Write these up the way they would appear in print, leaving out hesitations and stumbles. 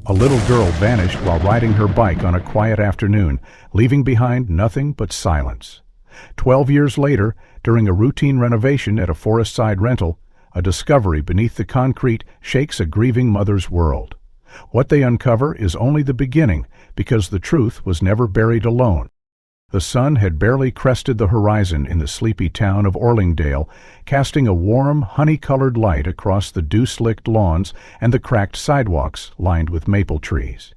A little girl vanished while riding her bike on a quiet afternoon, leaving behind nothing but silence. 12 years later, during a routine renovation at a forest-side rental, a discovery beneath the concrete shakes a grieving mother's world. What they uncover is only the beginning, because the truth was never buried alone. The sun had barely crested the horizon in the sleepy town of Orlingdale, casting a warm, honey-colored light across the dew-slicked lawns and the cracked sidewalks lined with maple trees.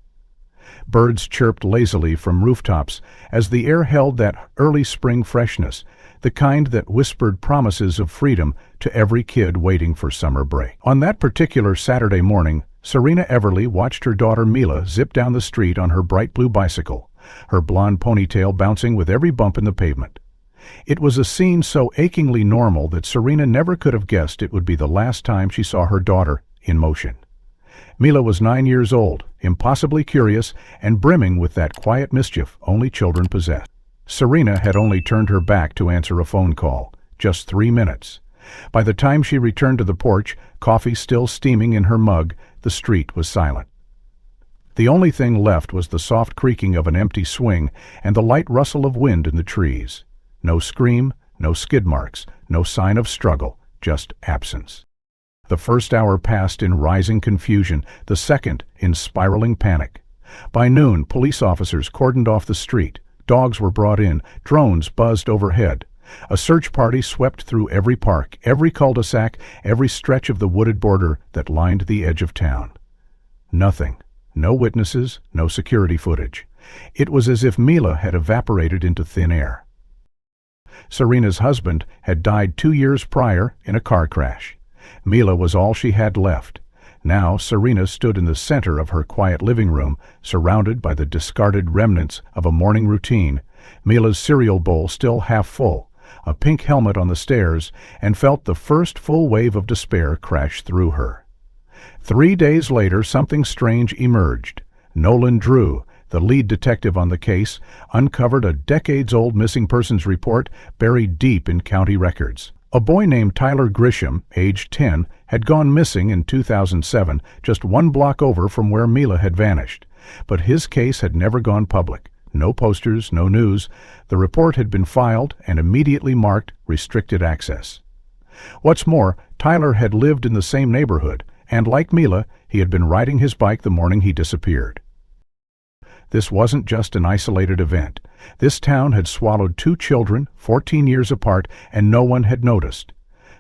Birds chirped lazily from rooftops as the air held that early spring freshness, the kind that whispered promises of freedom to every kid waiting for summer break. On that particular Saturday morning, Serena Everly watched her daughter Mila zip down the street on her bright blue bicycle, her blonde ponytail bouncing with every bump in the pavement. It was a scene so achingly normal that Serena never could have guessed it would be the last time she saw her daughter in motion. Mila was 9 years old, impossibly curious, and brimming with that quiet mischief only children possess. Serena had only turned her back to answer a phone call, just 3 minutes. By the time she returned to the porch, coffee still steaming in her mug, the street was silent. The only thing left was the soft creaking of an empty swing and the light rustle of wind in the trees. No scream, no skid marks, no sign of struggle, just absence. The first hour passed in rising confusion, the second in spiraling panic. By noon, police officers cordoned off the street. Dogs were brought in, drones buzzed overhead. A search party swept through every park, every cul-de-sac, every stretch of the wooded border that lined the edge of town. Nothing. No witnesses, no security footage. It was as if Mila had evaporated into thin air. Serena's husband had died 2 years prior in a car crash. Mila was all she had left. Now Serena stood in the center of her quiet living room, surrounded by the discarded remnants of a morning routine, Mila's cereal bowl still half full, a pink helmet on the stairs, and felt the first full wave of despair crash through her. 3 days later, something strange emerged. Nolan Drew, the lead detective on the case, uncovered a decades-old missing persons report buried deep in county records. A boy named Tyler Grisham, aged 10, had gone missing in 2007, just 1 block over from where Mila had vanished. But his case had never gone public. No posters, no news. The report had been filed and immediately marked restricted access. What's more, Tyler had lived in the same neighborhood, and like Mila, he had been riding his bike the morning he disappeared. This wasn't just an isolated event. This town had swallowed 2 children, 14 years apart, and no one had noticed.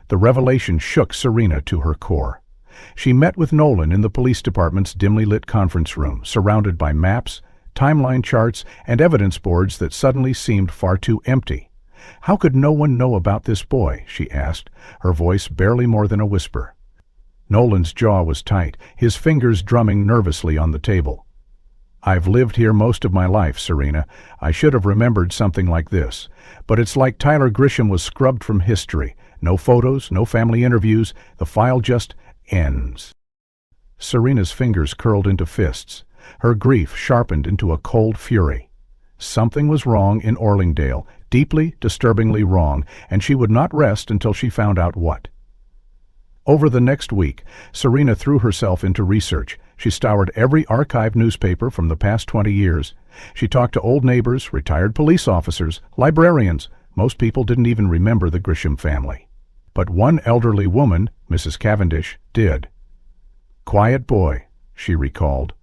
The revelation shook Serena to her core. She met with Nolan in the police department's dimly lit conference room, surrounded by maps, timeline charts, and evidence boards that suddenly seemed far too empty. How could no one know about this boy, she asked, her voice barely more than a whisper. Nolan's jaw was tight, his fingers drumming nervously on the table. I've lived here most of my life, Serena. I should have remembered something like this. But it's like Tyler Grisham was scrubbed from history. No photos, no family interviews. The file just ends. Serena's fingers curled into fists. Her grief sharpened into a cold fury. Something was wrong in Orlingdale, deeply, disturbingly wrong, and she would not rest until she found out what. Over the next week, Serena threw herself into research. She scoured every archived newspaper from the past 20 years. She talked to old neighbors, retired police officers, librarians. Most people didn't even remember the Grisham family. But one elderly woman, Mrs. Cavendish, did. Quiet boy, she recalled.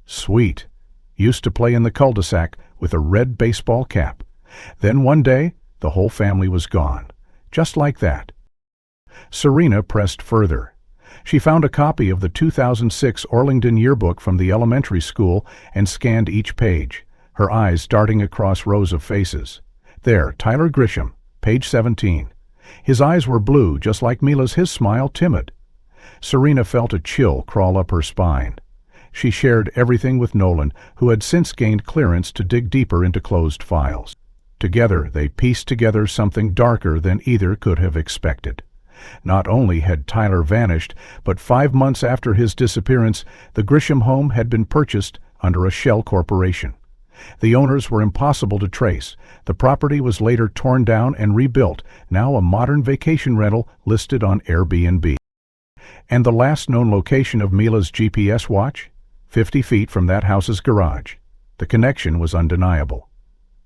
Sweet. Used to play in the cul-de-sac with a red baseball cap. Then one day, the whole family was gone. Just like that. Serena pressed further. She found a copy of the 2006 Orlington yearbook from the elementary school and scanned each page, her eyes darting across rows of faces. There, Tyler Grisham, page 17. His eyes were blue, just like Mila's, his smile timid. Serena felt a chill crawl up her spine. She shared everything with Nolan, who had since gained clearance to dig deeper into closed files. Together, they pieced together something darker than either could have expected. Not only had Tyler vanished, but 5 months after his disappearance, the Grisham home had been purchased under a shell corporation. The owners were impossible to trace. The property was later torn down and rebuilt, now a modern vacation rental listed on Airbnb. And the last known location of Mila's GPS watch? 50 feet from that house's garage. The connection was undeniable.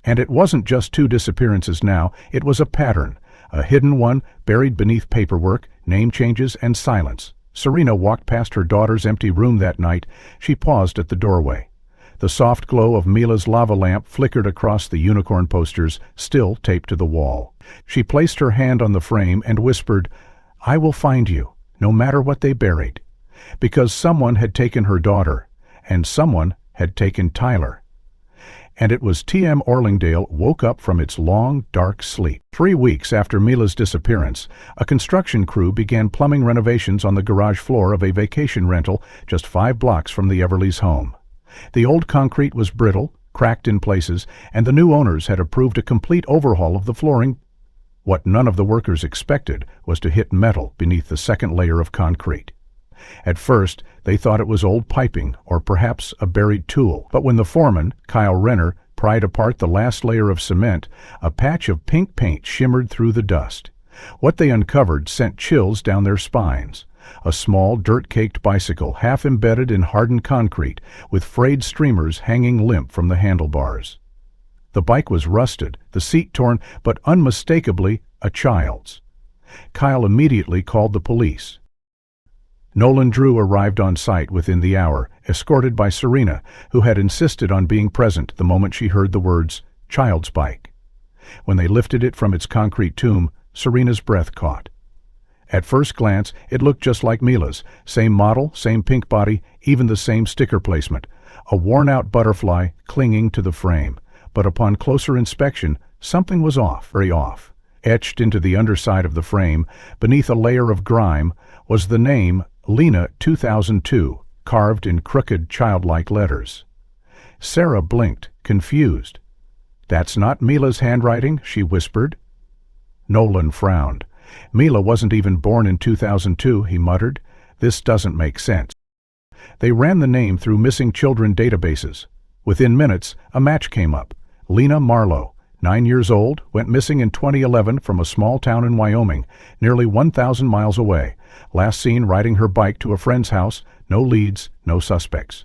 And it wasn't just two disappearances now, it was a pattern, a hidden one buried beneath paperwork, name changes, and silence. Serena walked past her daughter's empty room that night. She paused at the doorway. The soft glow of Mila's lava lamp flickered across the unicorn posters, still taped to the wall. She placed her hand on the frame and whispered, "I will find you, no matter what they buried." Because someone had taken her daughter, and someone had taken Tyler. And it was T.M. Orlingdale woke up from its long, dark sleep. 3 weeks after Mila's disappearance, a construction crew began plumbing renovations on the garage floor of a vacation rental just 5 blocks from the Everleys' home. The old concrete was brittle, cracked in places, and the new owners had approved a complete overhaul of the flooring. What none of the workers expected was to hit metal beneath the second layer of concrete. At first, they thought it was old piping or perhaps a buried tool, but when the foreman, Kyle Renner, pried apart the last layer of cement, a patch of pink paint shimmered through the dust. What they uncovered sent chills down their spines. A small, dirt-caked bicycle half embedded in hardened concrete, with frayed streamers hanging limp from the handlebars. The bike was rusted, the seat torn, but unmistakably a child's. Kyle immediately called the police. Nolan Drew arrived on site within the hour, escorted by Serena, who had insisted on being present the moment she heard the words, "child's bike." When they lifted it from its concrete tomb, Serena's breath caught. At first glance, it looked just like Mila's, same model, same pink body, even the same sticker placement, a worn-out butterfly clinging to the frame. But upon closer inspection, something was off, very off. Etched into the underside of the frame, beneath a layer of grime, was the name Lena 2002, carved in crooked, childlike letters. Sarah blinked, confused. "That's not Mila's handwriting," she whispered. Nolan frowned. "Mila wasn't even born in 2002, he muttered. "This doesn't make sense." They ran the name through missing children databases. Within minutes, a match came up. Lena Marlowe, 9 years old, went missing in 2011 from a small town in Wyoming, nearly 1,000 miles away. Last seen riding her bike to a friend's house, no leads, no suspects.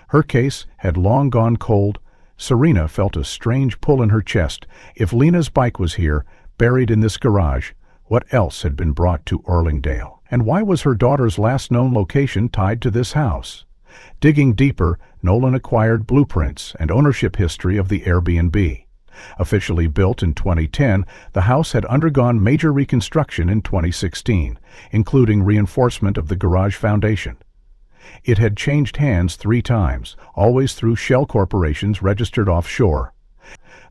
Her case had long gone cold. Serena felt a strange pull in her chest. If Lena's bike was here, buried in this garage, what else had been brought to Orlingdale? And why was her daughter's last known location tied to this house? Digging deeper, Nolan acquired blueprints and ownership history of the Airbnb. Officially built in 2010, the house had undergone major reconstruction in 2016, including reinforcement of the garage foundation. It had changed hands 3 times, always through shell corporations registered offshore.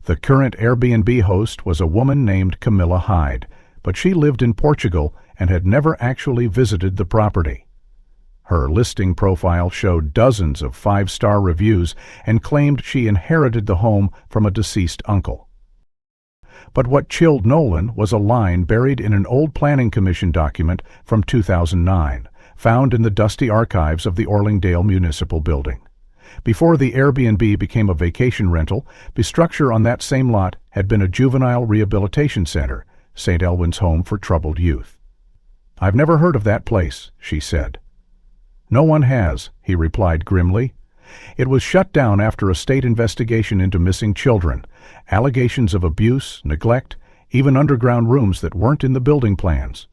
The current Airbnb host was a woman named Camilla Hyde, but she lived in Portugal and had never actually visited the property. Her listing profile showed dozens of 5-star reviews and claimed she inherited the home from a deceased uncle. But what chilled Nolan was a line buried in an old planning commission document from 2009, found in the dusty archives of the Orlingdale Municipal Building. Before the Airbnb became a vacation rental, the structure on that same lot had been a juvenile rehabilitation center, St. Elwyn's Home for Troubled Youth. "I've never heard of that place," she said. "No one has," he replied grimly. "It was shut down after a state investigation into missing children, allegations of abuse, neglect, even underground rooms that weren't in the building plans.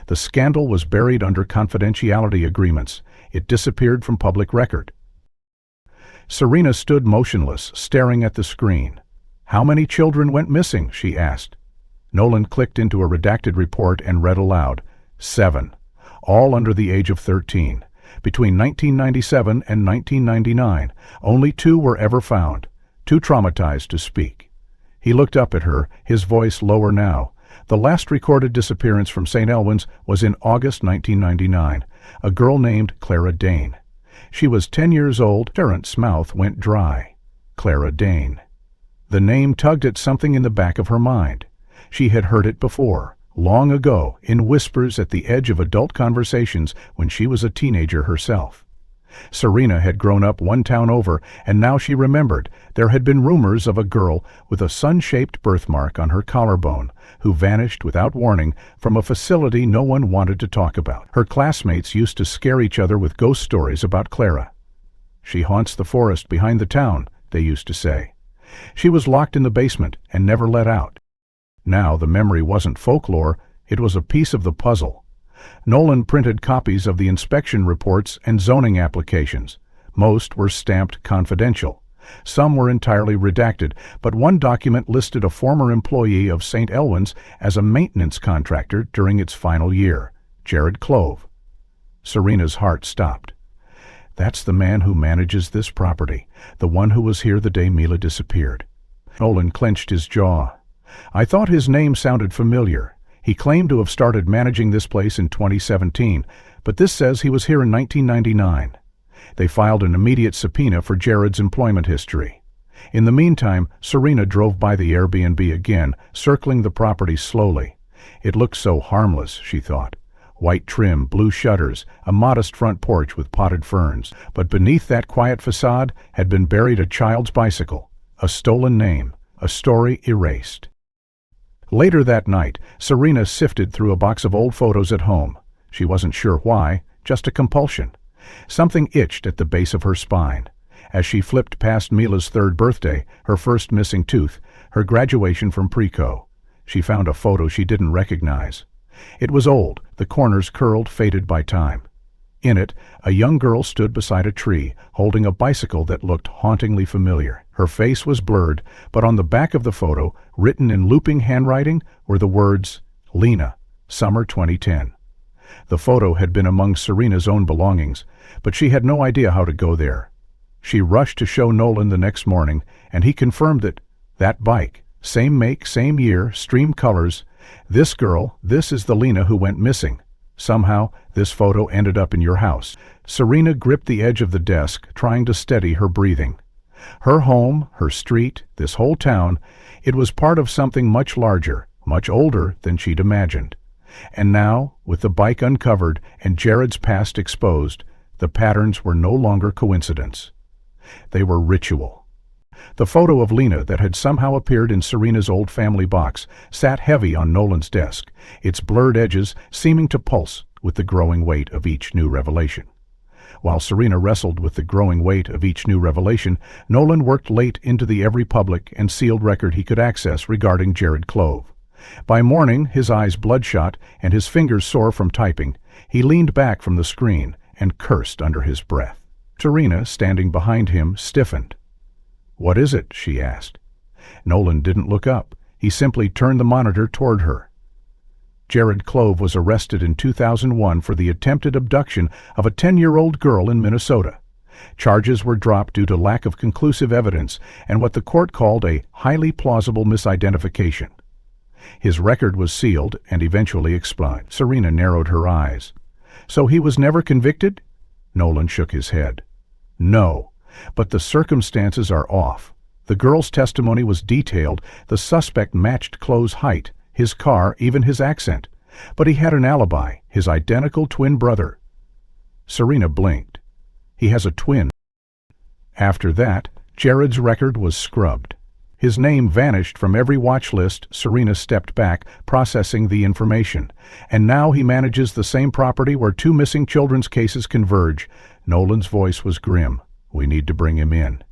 The scandal was buried under confidentiality agreements. It disappeared from public record." Serena stood motionless, staring at the screen. "How many children went missing?" she asked. Nolan clicked into a redacted report and read aloud. 7, all under the age of 13. Between 1997 and 1999, only 2 were ever found, too traumatized to speak. He looked up at her, his voice lower now. The last recorded disappearance from St. Elwyn's was in August 1999, a girl named Clara Dane. She was 10 years old. Terrence's mouth went dry. Clara Dane. The name tugged at something in the back of her mind. She had heard it before, long ago, in whispers at the edge of adult conversations when she was a teenager herself. Serena had grown up one town over, and now she remembered there had been rumors of a girl with a sun-shaped birthmark on her collarbone who vanished without warning from a facility no one wanted to talk about. Her classmates used to scare each other with ghost stories about Clara. She haunts the forest behind the town, they used to say. She was locked in the basement and never let out. Now the memory wasn't folklore, it was a piece of the puzzle. Nolan printed copies of the inspection reports and zoning applications. Most were stamped confidential. Some were entirely redacted, but one document listed a former employee of St. Elwyn's as a maintenance contractor during its final year, Jared Clove. Serena's heart stopped. That's the man who manages this property, the one who was here the day Mila disappeared. Nolan clenched his jaw. I thought his name sounded familiar. He claimed to have started managing this place in 2017, but this says he was here in 1999. They filed an immediate subpoena for Jared's employment history. In the meantime, Serena drove by the Airbnb again, circling the property slowly. It looked so harmless, she thought. White trim, blue shutters, a modest front porch with potted ferns. But beneath that quiet facade had been buried a child's bicycle, a stolen name, a story erased. Later that night, Serena sifted through a box of old photos at home. She wasn't sure why, just a compulsion. Something itched at the base of her spine. As she flipped past Mila's 3rd birthday, her first missing tooth, her graduation from pre-co, she found a photo she didn't recognize. It was old, the corners curled, faded by time. In it, a young girl stood beside a tree, holding a bicycle that looked hauntingly familiar. Her face was blurred, but on the back of the photo, written in looping handwriting, were the words, Lena, Summer 2010. The photo had been among Serena's own belongings, but she had no idea how to go there. She rushed to show Nolan the next morning, and he confirmed that bike, same make, same year, stream colors, this girl, this is the Lena who went missing. Somehow, this photo ended up in your house. Serena gripped the edge of the desk, trying to steady her breathing. Her home, her street, this whole town, it was part of something much larger, much older than she'd imagined. And now, with the bike uncovered and Jared's past exposed, the patterns were no longer coincidence. They were ritual. The photo of Lena that had somehow appeared in Serena's old family box sat heavy on Nolan's desk, its blurred edges seeming to pulse with the growing weight of each new revelation. While Serena wrestled with the growing weight of each new revelation, Nolan worked late into the every public and sealed record he could access regarding Jared Clove. By morning, his eyes bloodshot and his fingers sore from typing, he leaned back from the screen and cursed under his breath. Serena, standing behind him, stiffened. "What is it?" she asked. Nolan didn't look up. He simply turned the monitor toward her. Jared Clove was arrested in 2001 for the attempted abduction of a 10-year-old girl in Minnesota. Charges were dropped due to lack of conclusive evidence and what the court called a highly plausible misidentification. His record was sealed and eventually expired. Serena narrowed her eyes. "So he was never convicted?" Nolan shook his head. "No, but the circumstances are off. The girl's testimony was detailed, the suspect matched Clove's height, his car, even his accent. But he had an alibi, his identical twin brother." Serena blinked. "He has a twin." After that, Jared's record was scrubbed. His name vanished from every watch list. Serena stepped back, processing the information. And now he manages the same property where 2 missing children's cases converge. Nolan's voice was grim. "We need to bring him in."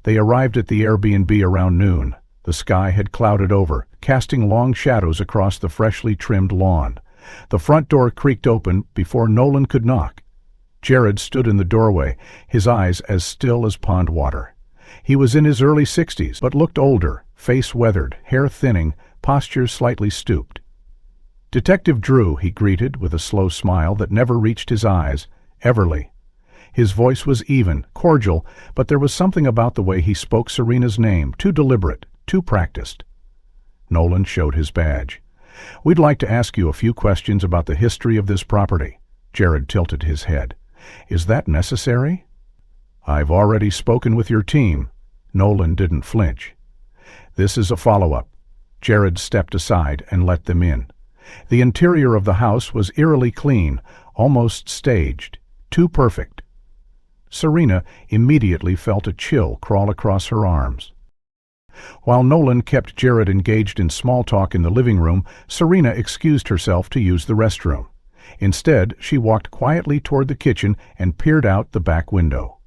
They arrived at the Airbnb around noon. The sky had clouded over, casting long shadows across the freshly trimmed lawn. The front door creaked open before Nolan could knock. Jared stood in the doorway, his eyes as still as pond water. He was in his early 60s, but looked older, face weathered, hair thinning, posture slightly stooped. "Detective Drew," he greeted with a slow smile that never reached his eyes. "Everly." His voice was even, cordial, but there was something about the way he spoke Serena's name, too deliberate, too practiced. Nolan showed his badge. "We'd like to ask you a few questions about the history of this property." Jared tilted his head. "Is that necessary?" "I've already spoken with your team." Nolan didn't flinch. "This is a follow-up." Jared stepped aside and let them in. The interior of the house was eerily clean, almost staged, too perfect. Serena immediately felt a chill crawl across her arms. While Nolan kept Jared engaged in small talk in the living room, Serena excused herself to use the restroom. Instead, she walked quietly toward the kitchen and peered out the back window.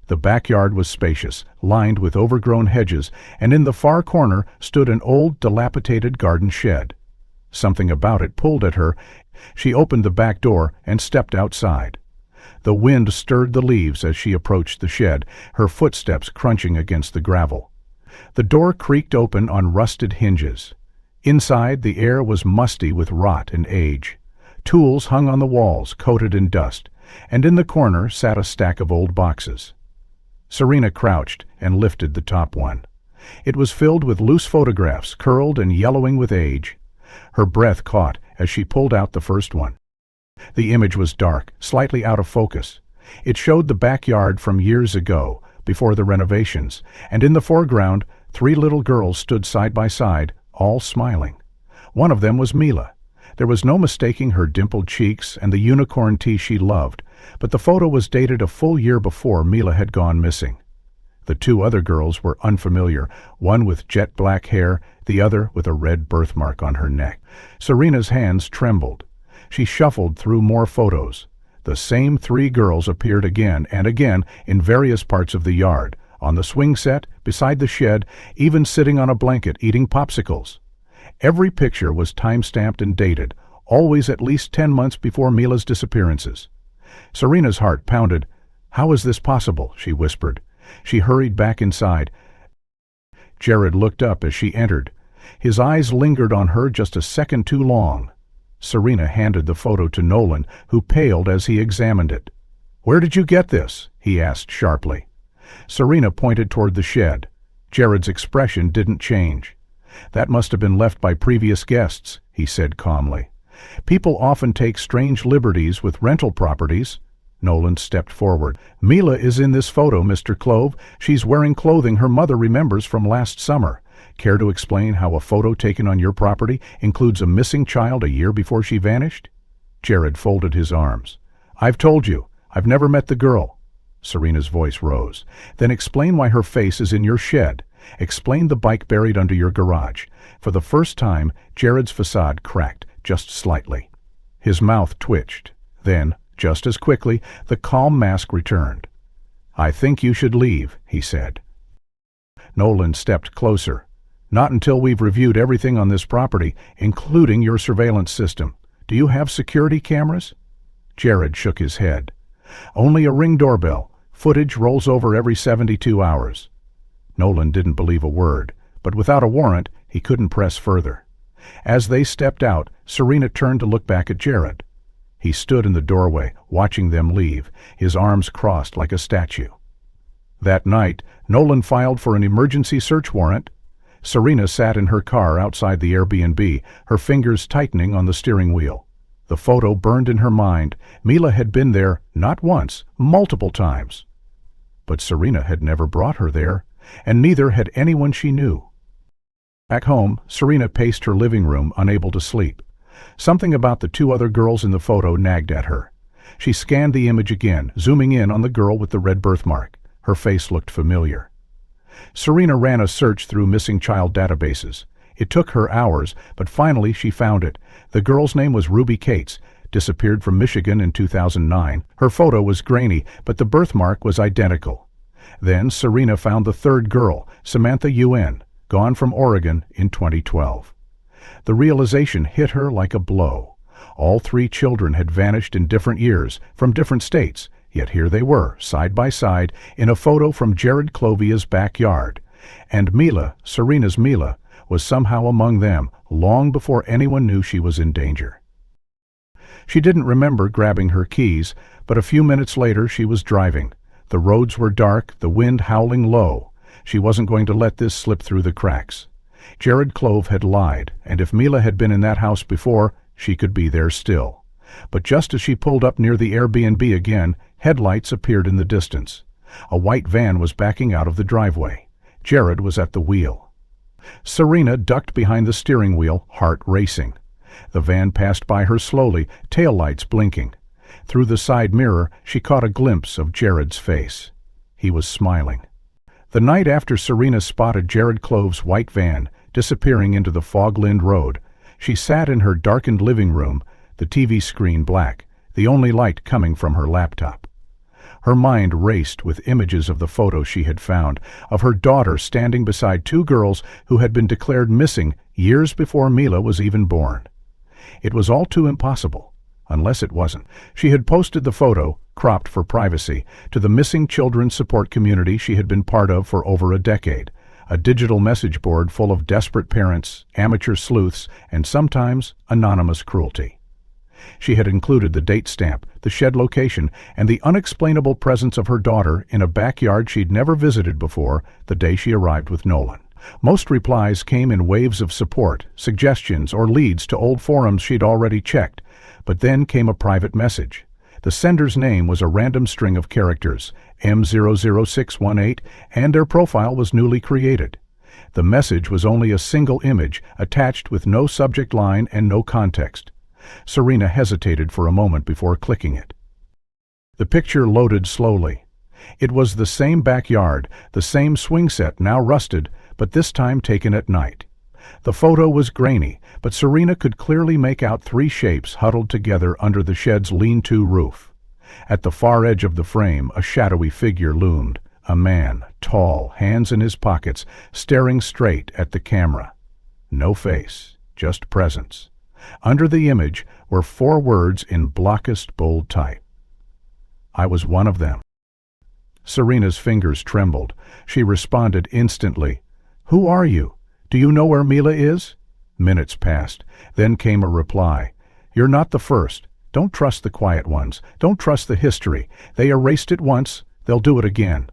The backyard was spacious, lined with overgrown hedges, and in the far corner stood an old, dilapidated garden shed. Something about it pulled at her. She opened the back door and stepped outside. The wind stirred the leaves as she approached the shed, her footsteps crunching against the gravel. The door creaked open on rusted hinges. Inside, the air was musty with rot and age. Tools hung on the walls, coated in dust, and in the corner sat a stack of old boxes. Serena crouched and lifted the top one. It was filled with loose photographs, curled and yellowing with age. Her breath caught as she pulled out the first one. The image was dark, slightly out of focus. It showed the backyard from years ago, before the renovations, and in the foreground, 3 little girls stood side by side, all smiling. One of them was Mila. There was no mistaking her dimpled cheeks and the unicorn tee she loved, but the photo was dated a full year before Mila had gone missing. The 2 other girls were unfamiliar, one with jet black hair, the other with a red birthmark on her neck. Serena's hands trembled. She shuffled through more photos. The same 3 girls appeared again and again in various parts of the yard, on the swing set, beside the shed, even sitting on a blanket eating popsicles. Every picture was time-stamped and dated, always at least 10 months before Mila's disappearances. Serena's heart pounded. "How is this possible?" she whispered. She hurried back inside. Jared looked up as she entered. His eyes lingered on her just a second too long. Serena handed the photo to Nolan, who paled as he examined it. "Where did you get this?" he asked sharply. Serena pointed toward the shed. Jared's expression didn't change. "That must have been left by previous guests," he said calmly. "People often take strange liberties with rental properties." Nolan stepped forward. "Mila is in this photo, Mr. Clove. She's wearing clothing her mother remembers from last summer. Care to explain how a photo taken on your property includes a missing child a year before she vanished?" Jared folded his arms. "I've told you. I've never met the girl." Serena's voice rose. "Then explain why her face is in your shed. Explain the bike buried under your garage." For the first time, Jared's facade cracked, just slightly. His mouth twitched. Then, just as quickly, the calm mask returned. "I think you should leave," he said. Nolan stepped closer. "Not until we've reviewed everything on this property, including your surveillance system. Do you have security cameras?" Jared shook his head. "Only a Ring doorbell. Footage rolls over every 72 hours. Nolan didn't believe a word, but without a warrant, he couldn't press further. As they stepped out, Serena turned to look back at Jared. He stood in the doorway, watching them leave, his arms crossed like a statue. That night, Nolan filed for an emergency search warrant. Serena sat in her car outside the Airbnb, her fingers tightening on the steering wheel. The photo burned in her mind. Mila had been there, not once, multiple times. But Serena had never brought her there, and neither had anyone she knew. Back home, Serena paced her living room, unable to sleep. Something about the 2 other girls in the photo nagged at her. She scanned the image again, zooming in on the girl with the red birthmark. Her face looked familiar. Serena ran a search through missing child databases. It took her hours, but finally she found it. The girl's name was Ruby Cates, disappeared from Michigan in 2009. Her photo was grainy, but the birthmark was identical. Then Serena found the 3rd girl, Samantha UN, gone from Oregon in 2012. The realization hit her like a blow. All 3 children had vanished in different years, from different states, yet here they were, side by side, in a photo from Jared Clovia's backyard. And Mila, Serena's Mila, was somehow among them, long before anyone knew she was in danger. She didn't remember grabbing her keys, but a few minutes later she was driving. The roads were dark, the wind howling low. She wasn't going to let this slip through the cracks. Jared Clove had lied, and if Mila had been in that house before, she could be there still. But just as she pulled up near the Airbnb again, headlights appeared in the distance. A white van was backing out of the driveway. Jared was at the wheel. Serena ducked behind the steering wheel, heart racing. The van passed by her slowly, taillights blinking. Through the side mirror, she caught a glimpse of Jared's face. He was smiling. The night after Serena spotted Jared Clove's white van disappearing into the fog-lined road, she sat in her darkened living room, the TV screen black, the only light coming from her laptop. Her mind raced with images of the photos she had found, of her daughter standing beside two girls who had been declared missing years before Mila was even born. It was all too impossible, unless it wasn't. She had posted the photo, cropped for privacy, to the missing children support community she had been part of for over a decade, a digital message board full of desperate parents, amateur sleuths, and sometimes anonymous cruelty. She had included the date stamp, the shed location, and the unexplainable presence of her daughter in a backyard she'd never visited before the day she arrived with Nolan. Most replies came in waves of support, suggestions, or leads to old forums she'd already checked, but then came a private message. The sender's name was a random string of characters, M00618, and their profile was newly created. The message was only a single image, attached with no subject line and no context. Serena hesitated for a moment before clicking it. The picture loaded slowly. It was the same backyard, the same swing set, now rusted, but this time taken at night. The photo was grainy, but Serena could clearly make out three shapes huddled together under the shed's lean-to roof. At the far edge of the frame, a shadowy figure loomed, a man, tall, hands in his pockets, staring straight at the camera. No face, just presence. Under the image were 4 words in blockest bold type. I was one of them. Serena's fingers trembled. She responded instantly. Who are you? Do you know where Mila is? Minutes passed. Then came a reply. You're not the first. Don't trust the quiet ones. Don't trust the history. They erased it once. They'll do it again.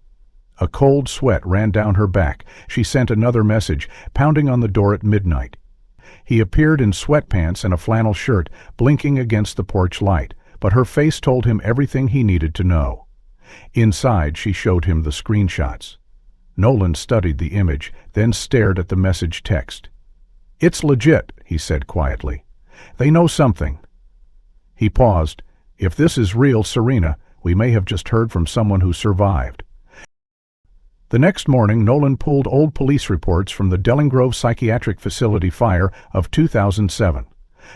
A cold sweat ran down her back. She sent another message, pounding on the door at midnight. He appeared in sweatpants and a flannel shirt, blinking against the porch light, but her face told him everything he needed to know. Inside, she showed him the screenshots. Nolan studied the image, then stared at the message text. It's legit, he said quietly. They know something. He paused. If this is real, Serena, we may have just heard from someone who survived. The next morning, Nolan pulled old police reports from the Dellingrove Psychiatric Facility fire of 2007.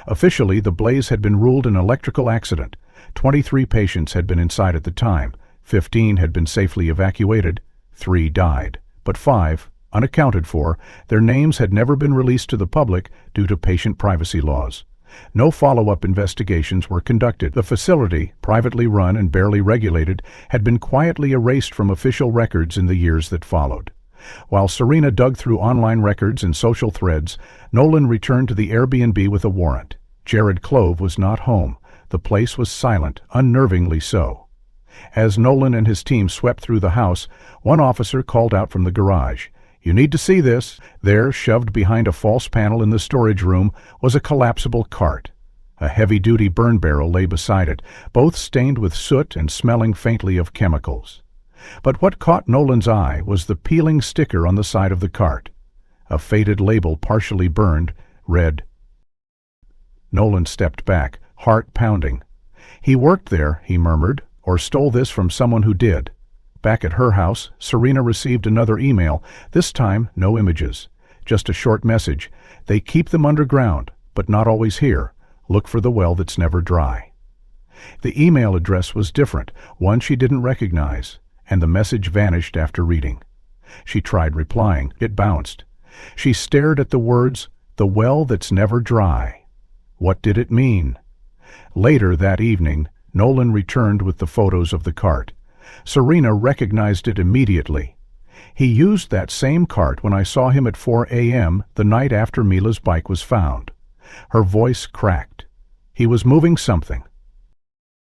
Officially, the blaze had been ruled an electrical accident. 23 patients had been inside at the time. 15 had been safely evacuated. 3 died. But 5, unaccounted for, their names had never been released to the public due to patient privacy laws. No follow-up investigations were conducted. The facility, privately run and barely regulated, had been quietly erased from official records in the years that followed. While Serena dug through online records and social threads, Nolan returned to the Airbnb with a warrant. Jared Clove was not home. The place was silent, unnervingly so. As Nolan and his team swept through the house, one officer called out from the garage. You need to see this. There, shoved behind a false panel in the storage room, was a collapsible cart. A heavy-duty burn barrel lay beside it, both stained with soot and smelling faintly of chemicals. But what caught Nolan's eye was the peeling sticker on the side of the cart. A faded label partially burned, read. Nolan stepped back, heart pounding. He worked there, he murmured, or stole this from someone who did. Back at her house, Serena received another email, this time no images. Just a short message. They keep them underground, but not always here. Look for the well that's never dry. The email address was different, one she didn't recognize, and the message vanished after reading. She tried replying. It bounced. She stared at the words, the well that's never dry. What did it mean? Later that evening, Nolan returned with the photos of the cart. Serena recognized it immediately. He used that same cart when I saw him at 4 a.m. the night after Mila's bike was found. Her voice cracked. He was moving something.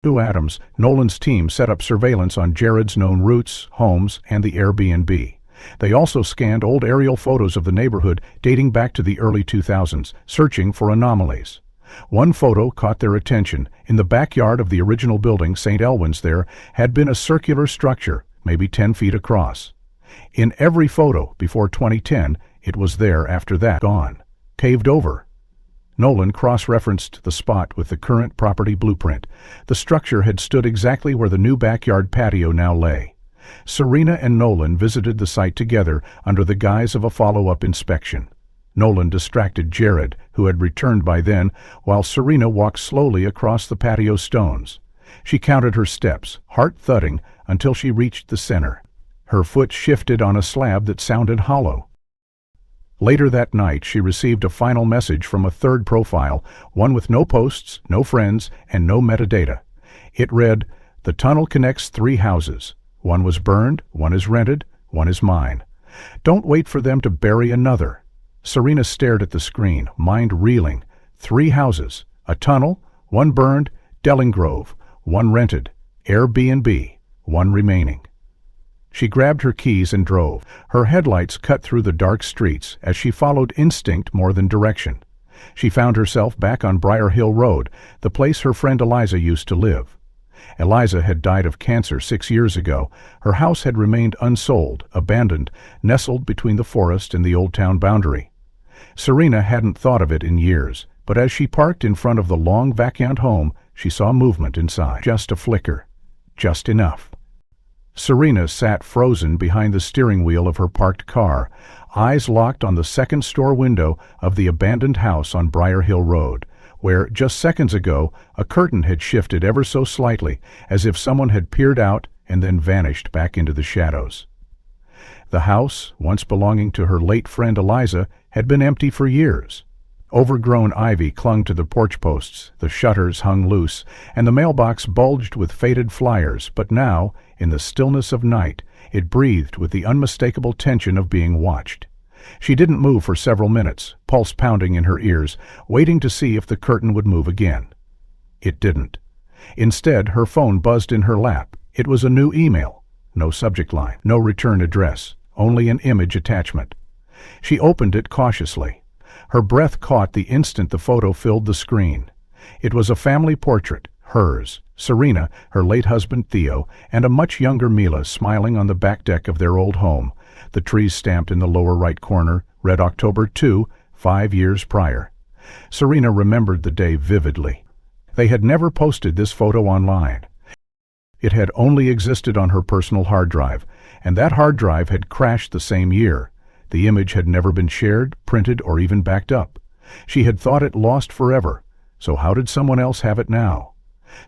To Adams, Nolan's team set up surveillance on Jared's known routes, homes, and the Airbnb. They also scanned old aerial photos of the neighborhood dating back to the early 2000s, searching for anomalies. One photo caught their attention. In the backyard of the original building, St. Elwyn's there, had been a circular structure, maybe 10 feet across. In every photo before 2010, it was there after that, gone, paved over. Nolan cross-referenced the spot with the current property blueprint. The structure had stood exactly where the new backyard patio now lay. Serena and Nolan visited the site together under the guise of a follow-up inspection. Nolan distracted Jared, who had returned by then, while Serena walked slowly across the patio stones. She counted her steps, heart thudding, until she reached the center. Her foot shifted on a slab that sounded hollow. Later that night, she received a final message from a third profile, one with no posts, no friends, and no metadata. It read, "The tunnel connects 3 houses. One was burned, one is rented, one is mine. Don't wait for them to bury another." Serena stared at the screen, mind reeling. 3 houses, a tunnel, 1 burned, Dellingrove, 1 rented, Airbnb, 1 remaining. She grabbed her keys and drove. Her headlights cut through the dark streets as she followed instinct more than direction. She found herself back on Briar Hill Road, the place her friend Eliza used to live. Eliza had died of cancer 6 years ago. Her house had remained unsold, abandoned, nestled between the forest and the old town boundary. Serena hadn't thought of it in years, but as she parked in front of the long vacant home, she saw movement inside. Just a flicker. Just enough. Serena sat frozen behind the steering wheel of her parked car, eyes locked on the second-store window of the abandoned house on Briar Hill Road, where, just seconds ago, a curtain had shifted ever so slightly, as if someone had peered out and then vanished back into the shadows. The house, once belonging to her late friend Eliza, had been empty for years. Overgrown ivy clung to the porch posts, the shutters hung loose, and the mailbox bulged with faded flyers, but now, in the stillness of night, it breathed with the unmistakable tension of being watched. She didn't move for several minutes, pulse pounding in her ears, waiting to see if the curtain would move again. It didn't. Instead, her phone buzzed in her lap. It was a new email. No subject line, no return address, only an image attachment. She opened it cautiously. Her breath caught the instant the photo filled the screen. It was a family portrait, hers, Serena, her late husband Theo, and a much younger Mila smiling on the back deck of their old home. The trees stamped in the lower right corner read October 2, 5 years prior. Serena remembered the day vividly. They had never posted this photo online. It had only existed on her personal hard drive, and that hard drive had crashed the same year. The image had never been shared, printed, or even backed up. She had thought it lost forever, so how did someone else have it now?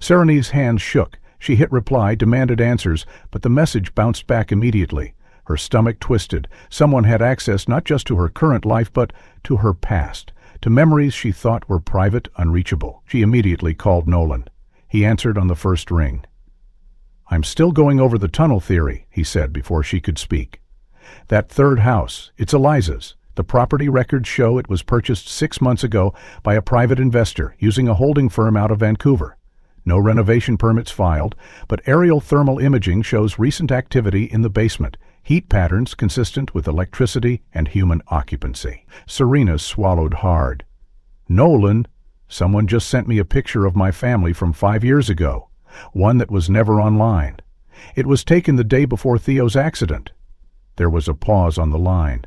Serene's hands shook. She hit reply, demanded answers, but the message bounced back immediately. Her stomach twisted. Someone had access not just to her current life, but to her past, to memories she thought were private, unreachable. She immediately called Nolan. He answered on the first ring. "I'm still going over the tunnel theory," he said before she could speak. "That third house, it's Eliza's. The property records show it was purchased 6 months ago by a private investor using a holding firm out of Vancouver. No renovation permits filed, but aerial thermal imaging shows recent activity in the basement, heat patterns consistent with electricity and human occupancy." Serena swallowed hard. "Nolan, someone just sent me a picture of my family from 5 years ago, one that was never online. It was taken the day before Theo's accident." There was a pause on the line.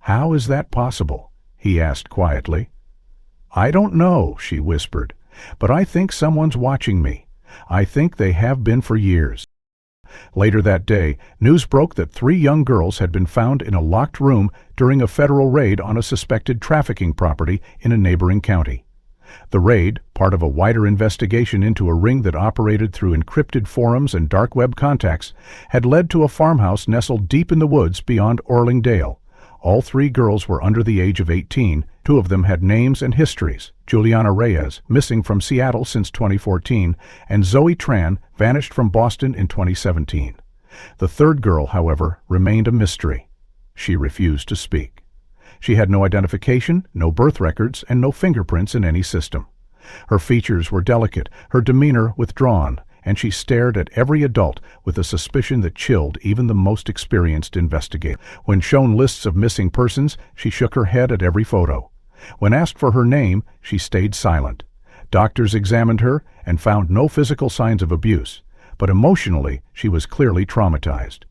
"How is that possible?" he asked quietly. "I don't know," she whispered, "but I think someone's watching me. I think they have been for years." Later that day, news broke that 3 young girls had been found in a locked room during a federal raid on a suspected trafficking property in a neighboring county. The raid, part of a wider investigation into a ring that operated through encrypted forums and dark web contacts, had led to a farmhouse nestled deep in the woods beyond Orlingdale. All 3 girls were under the age of 18. 2 of them had names and histories. Juliana Reyes, missing from Seattle since 2014, and Zoe Tran, vanished from Boston in 2017. The 3rd girl, however, remained a mystery. She refused to speak. She had no identification, no birth records, and no fingerprints in any system. Her features were delicate, her demeanor withdrawn, and she stared at every adult with a suspicion that chilled even the most experienced investigator. When shown lists of missing persons, she shook her head at every photo. When asked for her name, she stayed silent. Doctors examined her and found no physical signs of abuse, but emotionally she was clearly traumatized.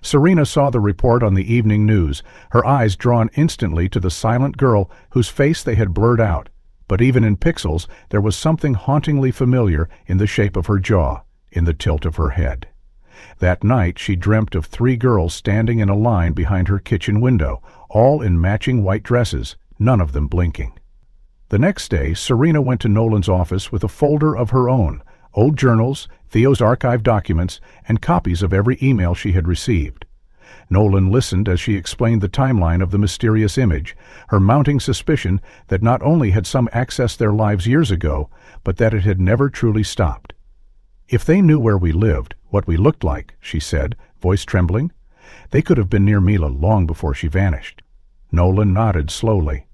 Serena saw the report on the evening news, her eyes drawn instantly to the silent girl whose face they had blurred out. But even in pixels, there was something hauntingly familiar in the shape of her jaw, in the tilt of her head. That night she dreamt of 3 girls standing in a line behind her kitchen window, all in matching white dresses, none of them blinking. The next day, Serena went to Nolan's office with a folder of her own, old journals, Theo's archived documents, and copies of every email she had received. Nolan listened as she explained the timeline of the mysterious image, her mounting suspicion that not only had some accessed their lives years ago, but that it had never truly stopped. "If they knew where we lived, what we looked like," she said, voice trembling, "they could have been near Mila long before she vanished." Nolan nodded slowly.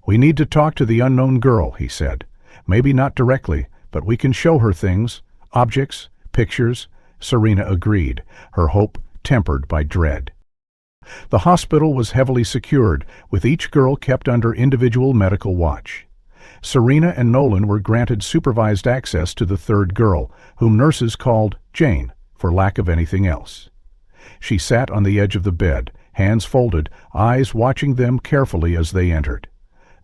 "We need to talk to the unknown girl," he said. "Maybe not directly, but we can show her things, objects, pictures." Serena agreed, her hope tempered by dread. The hospital was heavily secured, with each girl kept under individual medical watch. Serena and Nolan were granted supervised access to the third girl, whom nurses called Jane, for lack of anything else. She sat on the edge of the bed, hands folded, eyes watching them carefully as they entered.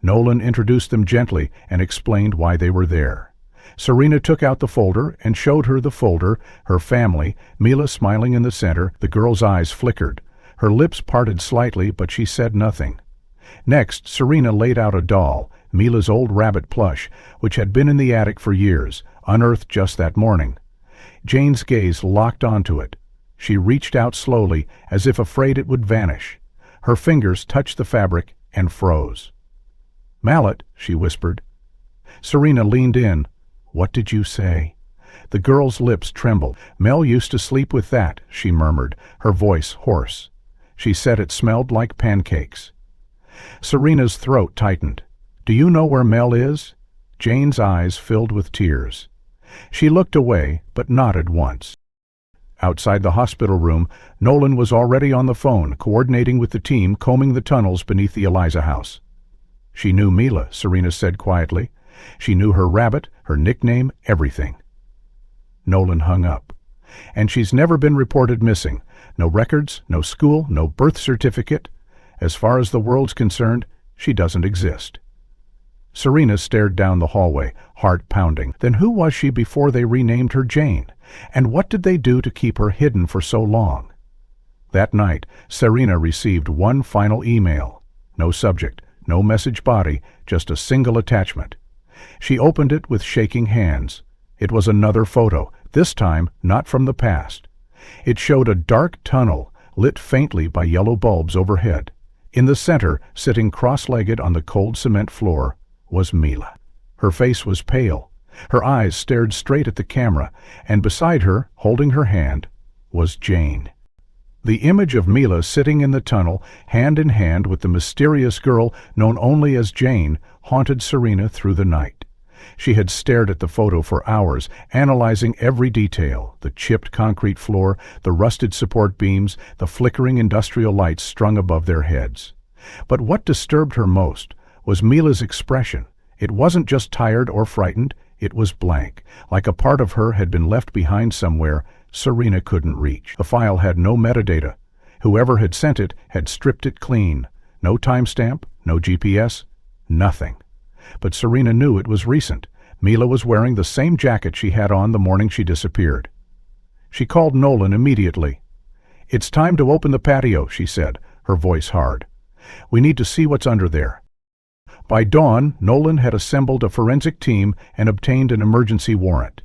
Nolan introduced them gently and explained why they were there. Serena took out the folder and showed her the folder, her family, Mila smiling in the center. The girl's eyes flickered. Her lips parted slightly, but she said nothing. Next, Serena laid out a doll, Mila's old rabbit plush, which had been in the attic for years, unearthed just that morning. Jane's gaze locked onto it. She reached out slowly, as if afraid it would vanish. Her fingers touched the fabric and froze. "Mallet," she whispered. Serena leaned in. "What did you say?" The girl's lips trembled. "Mel used to sleep with that," she murmured, her voice hoarse. "She said it smelled like pancakes." Serena's throat tightened. "Do you know where Mel is?" Jane's eyes filled with tears. She looked away, but nodded once. Outside the hospital room, Nolan was already on the phone, coordinating with the team combing the tunnels beneath the Eliza house. "She knew Mila," Serena said quietly. "She knew her rabbit, her nickname, everything." Nolan hung up. "And she's never been reported missing. No records, no school, no birth certificate. As far as the world's concerned, she doesn't exist." Serena stared down the hallway, heart pounding. Then who was she before they renamed her Jane? And what did they do to keep her hidden for so long? That night, Serena received one final email. No subject, no message body, just a single attachment. She opened it with shaking hands. It was another photo, this time not from the past. It showed a dark tunnel, lit faintly by yellow bulbs overhead. In the center, sitting cross-legged on the cold cement floor, was Mila. Her face was pale. Her eyes stared straight at the camera, and beside her, holding her hand, was Jane. The image of Mila sitting in the tunnel, hand in hand with the mysterious girl known only as Jane, haunted Serena through the night. She had stared at the photo for hours, analyzing every detail: the chipped concrete floor, the rusted support beams, the flickering industrial lights strung above their heads. But what disturbed her most was Mila's expression. It wasn't just tired or frightened, it was blank, like a part of her had been left behind somewhere Serena couldn't reach. The file had no metadata. Whoever had sent it had stripped it clean. No timestamp, no GPS, nothing. But Serena knew it was recent. Mila was wearing the same jacket she had on the morning she disappeared. She called Nolan immediately. "It's time to open the patio," she said, her voice hard. "We need to see what's under there." By dawn, Nolan had assembled a forensic team and obtained an emergency warrant.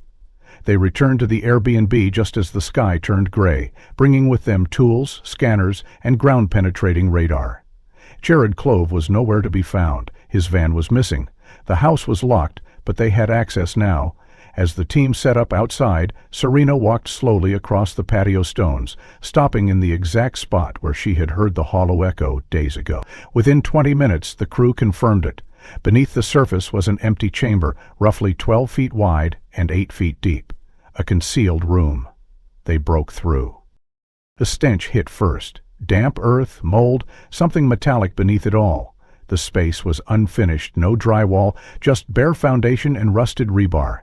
They returned to the Airbnb just as the sky turned gray, bringing with them tools, scanners, and ground-penetrating radar. Jared Clove was nowhere to be found. His van was missing. The house was locked, but they had access now. As the team set up outside, Serena walked slowly across the patio stones, stopping in the exact spot where she had heard the hollow echo days ago. Within 20 minutes, the crew confirmed it. Beneath the surface was an empty chamber, roughly 12 feet wide and 8 feet deep. A concealed room. They broke through. The stench hit first. Damp earth, mold, something metallic beneath it all. The space was unfinished, no drywall, just bare foundation and rusted rebar.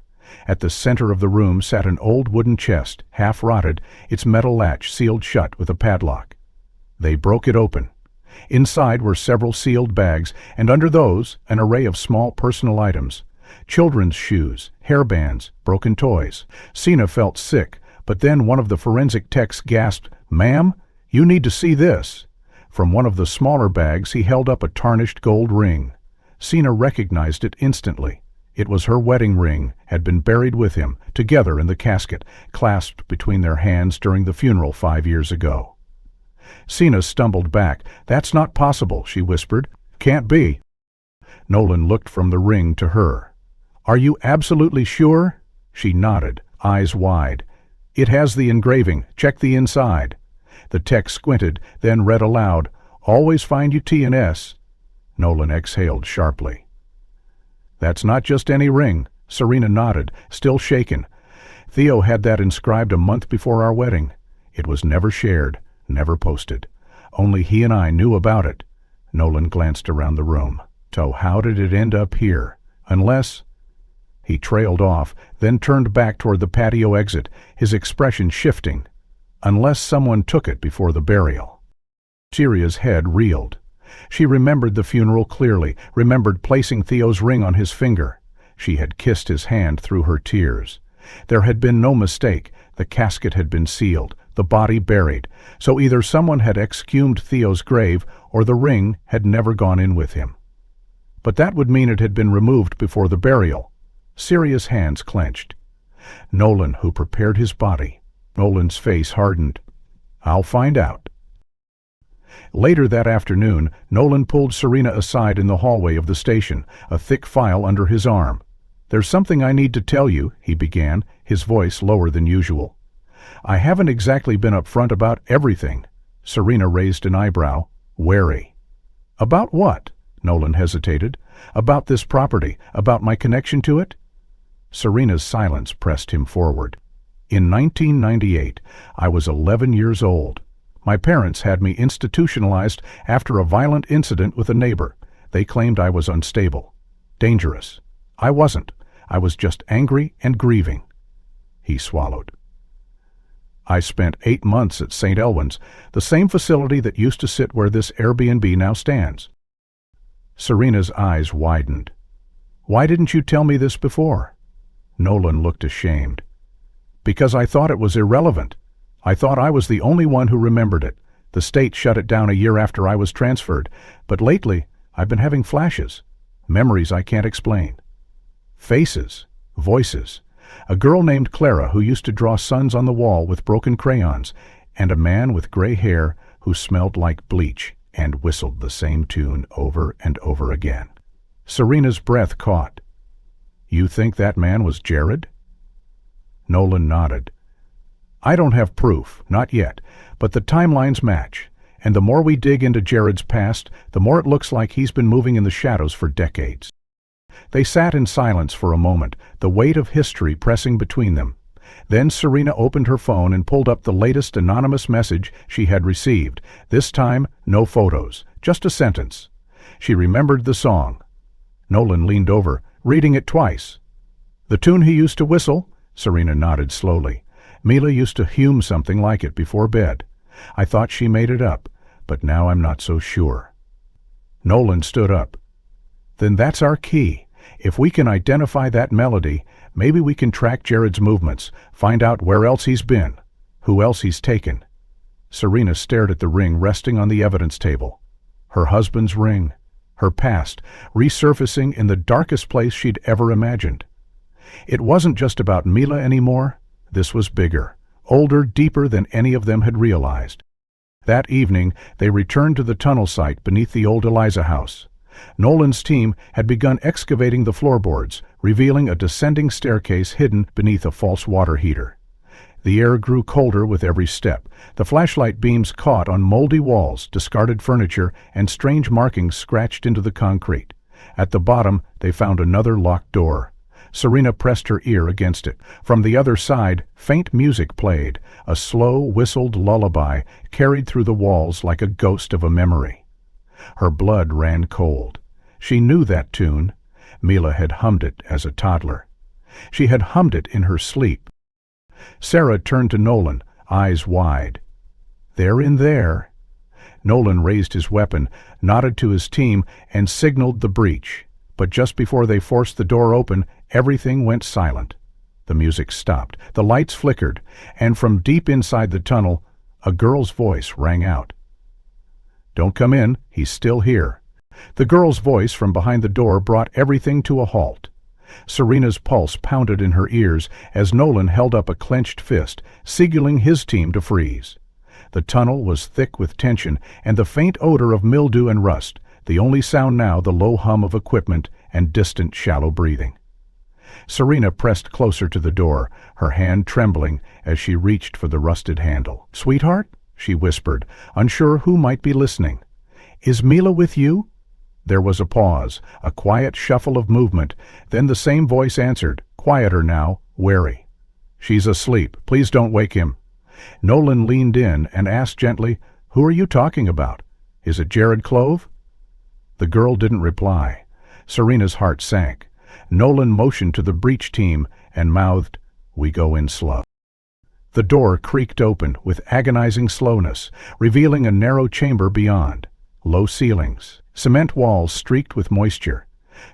At the center of the room sat an old wooden chest, half rotted, its metal latch sealed shut with a padlock. They broke it open. Inside were several sealed bags, and under those, an array of small personal items. Children's shoes, hairbands, broken toys. Sina felt sick, but then one of the forensic techs gasped, "Ma'am, you need to see this." From one of the smaller bags he held up a tarnished gold ring. Sina recognized it instantly. It was her wedding ring, had been buried with him, together in the casket, clasped between their hands during the funeral 5 years ago. Sina stumbled back. "That's not possible," she whispered. "Can't be." Nolan looked from the ring to her. "Are you absolutely sure?" She nodded, eyes wide. "It has the engraving. Check the inside." The tech squinted, then read aloud, "Always find you T and S." Nolan exhaled sharply. "That's not just any ring." Serena nodded, still shaken. "Theo had that inscribed a month before our wedding. It was never shared, never posted. Only he and I knew about it." Nolan glanced around the room. "So how did it end up here? Unless—" He trailed off, then turned back toward the patio exit, his expression shifting. "Unless someone took it before the burial." Syria's head reeled. She remembered the funeral clearly, remembered placing Theo's ring on his finger. She had kissed his hand through her tears. There had been no mistake. The casket had been sealed, the body buried. So either someone had exhumed Theo's grave, or the ring had never gone in with him. But that would mean it had been removed before the burial. Syria's hands clenched. Nolan, who prepared his body. Nolan's face hardened. "I'll find out." Later that afternoon, Nolan pulled Serena aside in the hallway of the station, a thick file under his arm. "There's something I need to tell you," he began, his voice lower than usual. "I haven't exactly been upfront about everything." Serena raised an eyebrow, wary. "About what?" Nolan hesitated. "About this property, about my connection to it?" Serena's silence pressed him forward. "In 1998, I was 11 years old. My parents had me institutionalized after a violent incident with a neighbor. They claimed I was unstable, dangerous. I wasn't. I was just angry and grieving." He swallowed. "I spent 8 months at St. Elwyn's, the same facility that used to sit where this Airbnb now stands." Serena's eyes widened. "Why didn't you tell me this before?" Nolan looked ashamed. "Because I thought it was irrelevant. I thought I was the only one who remembered it. The state shut it down a year after I was transferred, but lately I've been having flashes, memories I can't explain. Faces, voices. A girl named Clara who used to draw suns on the wall with broken crayons, and a man with gray hair who smelled like bleach and whistled the same tune over and over again." Serena's breath caught. "You think that man was Jared?" Nolan nodded. "I don't have proof, not yet, but the timelines match, and the more we dig into Jared's past, the more it looks like he's been moving in the shadows for decades." They sat in silence for a moment, the weight of history pressing between them. Then Serena opened her phone and pulled up the latest anonymous message she had received. This time, no photos, just a sentence. She remembered the song. Nolan leaned over, reading it twice. "The tune he used to whistle?" Serena nodded slowly. "Mila used to hum something like it before bed. I thought she made it up, but now I'm not so sure." Nolan stood up. "Then that's our key. If we can identify that melody, maybe we can track Jared's movements, find out where else he's been, who else he's taken." Serena stared at the ring resting on the evidence table. Her husband's ring, her past, resurfacing in the darkest place she'd ever imagined. It wasn't just about Mila anymore. This was bigger, older, deeper than any of them had realized. That evening, they returned to the tunnel site beneath the old Eliza house. Nolan's team had begun excavating the floorboards, revealing a descending staircase hidden beneath a false water heater. The air grew colder with every step. The flashlight beams caught on moldy walls, discarded furniture, and strange markings scratched into the concrete. At the bottom, they found another locked door. Serena pressed her ear against it. From the other side, faint music played, a slow, whistled lullaby carried through the walls like a ghost of a memory. Her blood ran cold. She knew that tune. Mila had hummed it as a toddler. She had hummed it in her sleep. Sarah turned to Nolan, eyes wide. "They're in there." Nolan raised his weapon, nodded to his team, and signaled the breach. But just before they forced the door open, everything went silent. The music stopped, the lights flickered, and from deep inside the tunnel, a girl's voice rang out. "Don't come in, he's still here." The girl's voice from behind the door brought everything to a halt. Serena's pulse pounded in her ears as Nolan held up a clenched fist, signaling his team to freeze. The tunnel was thick with tension and the faint odor of mildew and rust, the only sound now the low hum of equipment and distant shallow breathing. Serena pressed closer to the door, her hand trembling as she reached for the rusted handle. "Sweetheart?" she whispered, unsure who might be listening. "Is Mila with you?" There was a pause, a quiet shuffle of movement, then the same voice answered, quieter now, wary. "She's asleep. Please don't wake him." Nolan leaned in and asked gently, "Who are you talking about? Is it Jared Clove?" The girl didn't reply. Serena's heart sank. Nolan motioned to the breach team and mouthed, "We go in slow." The door creaked open with agonizing slowness, revealing a narrow chamber beyond. Low ceilings, cement walls streaked with moisture.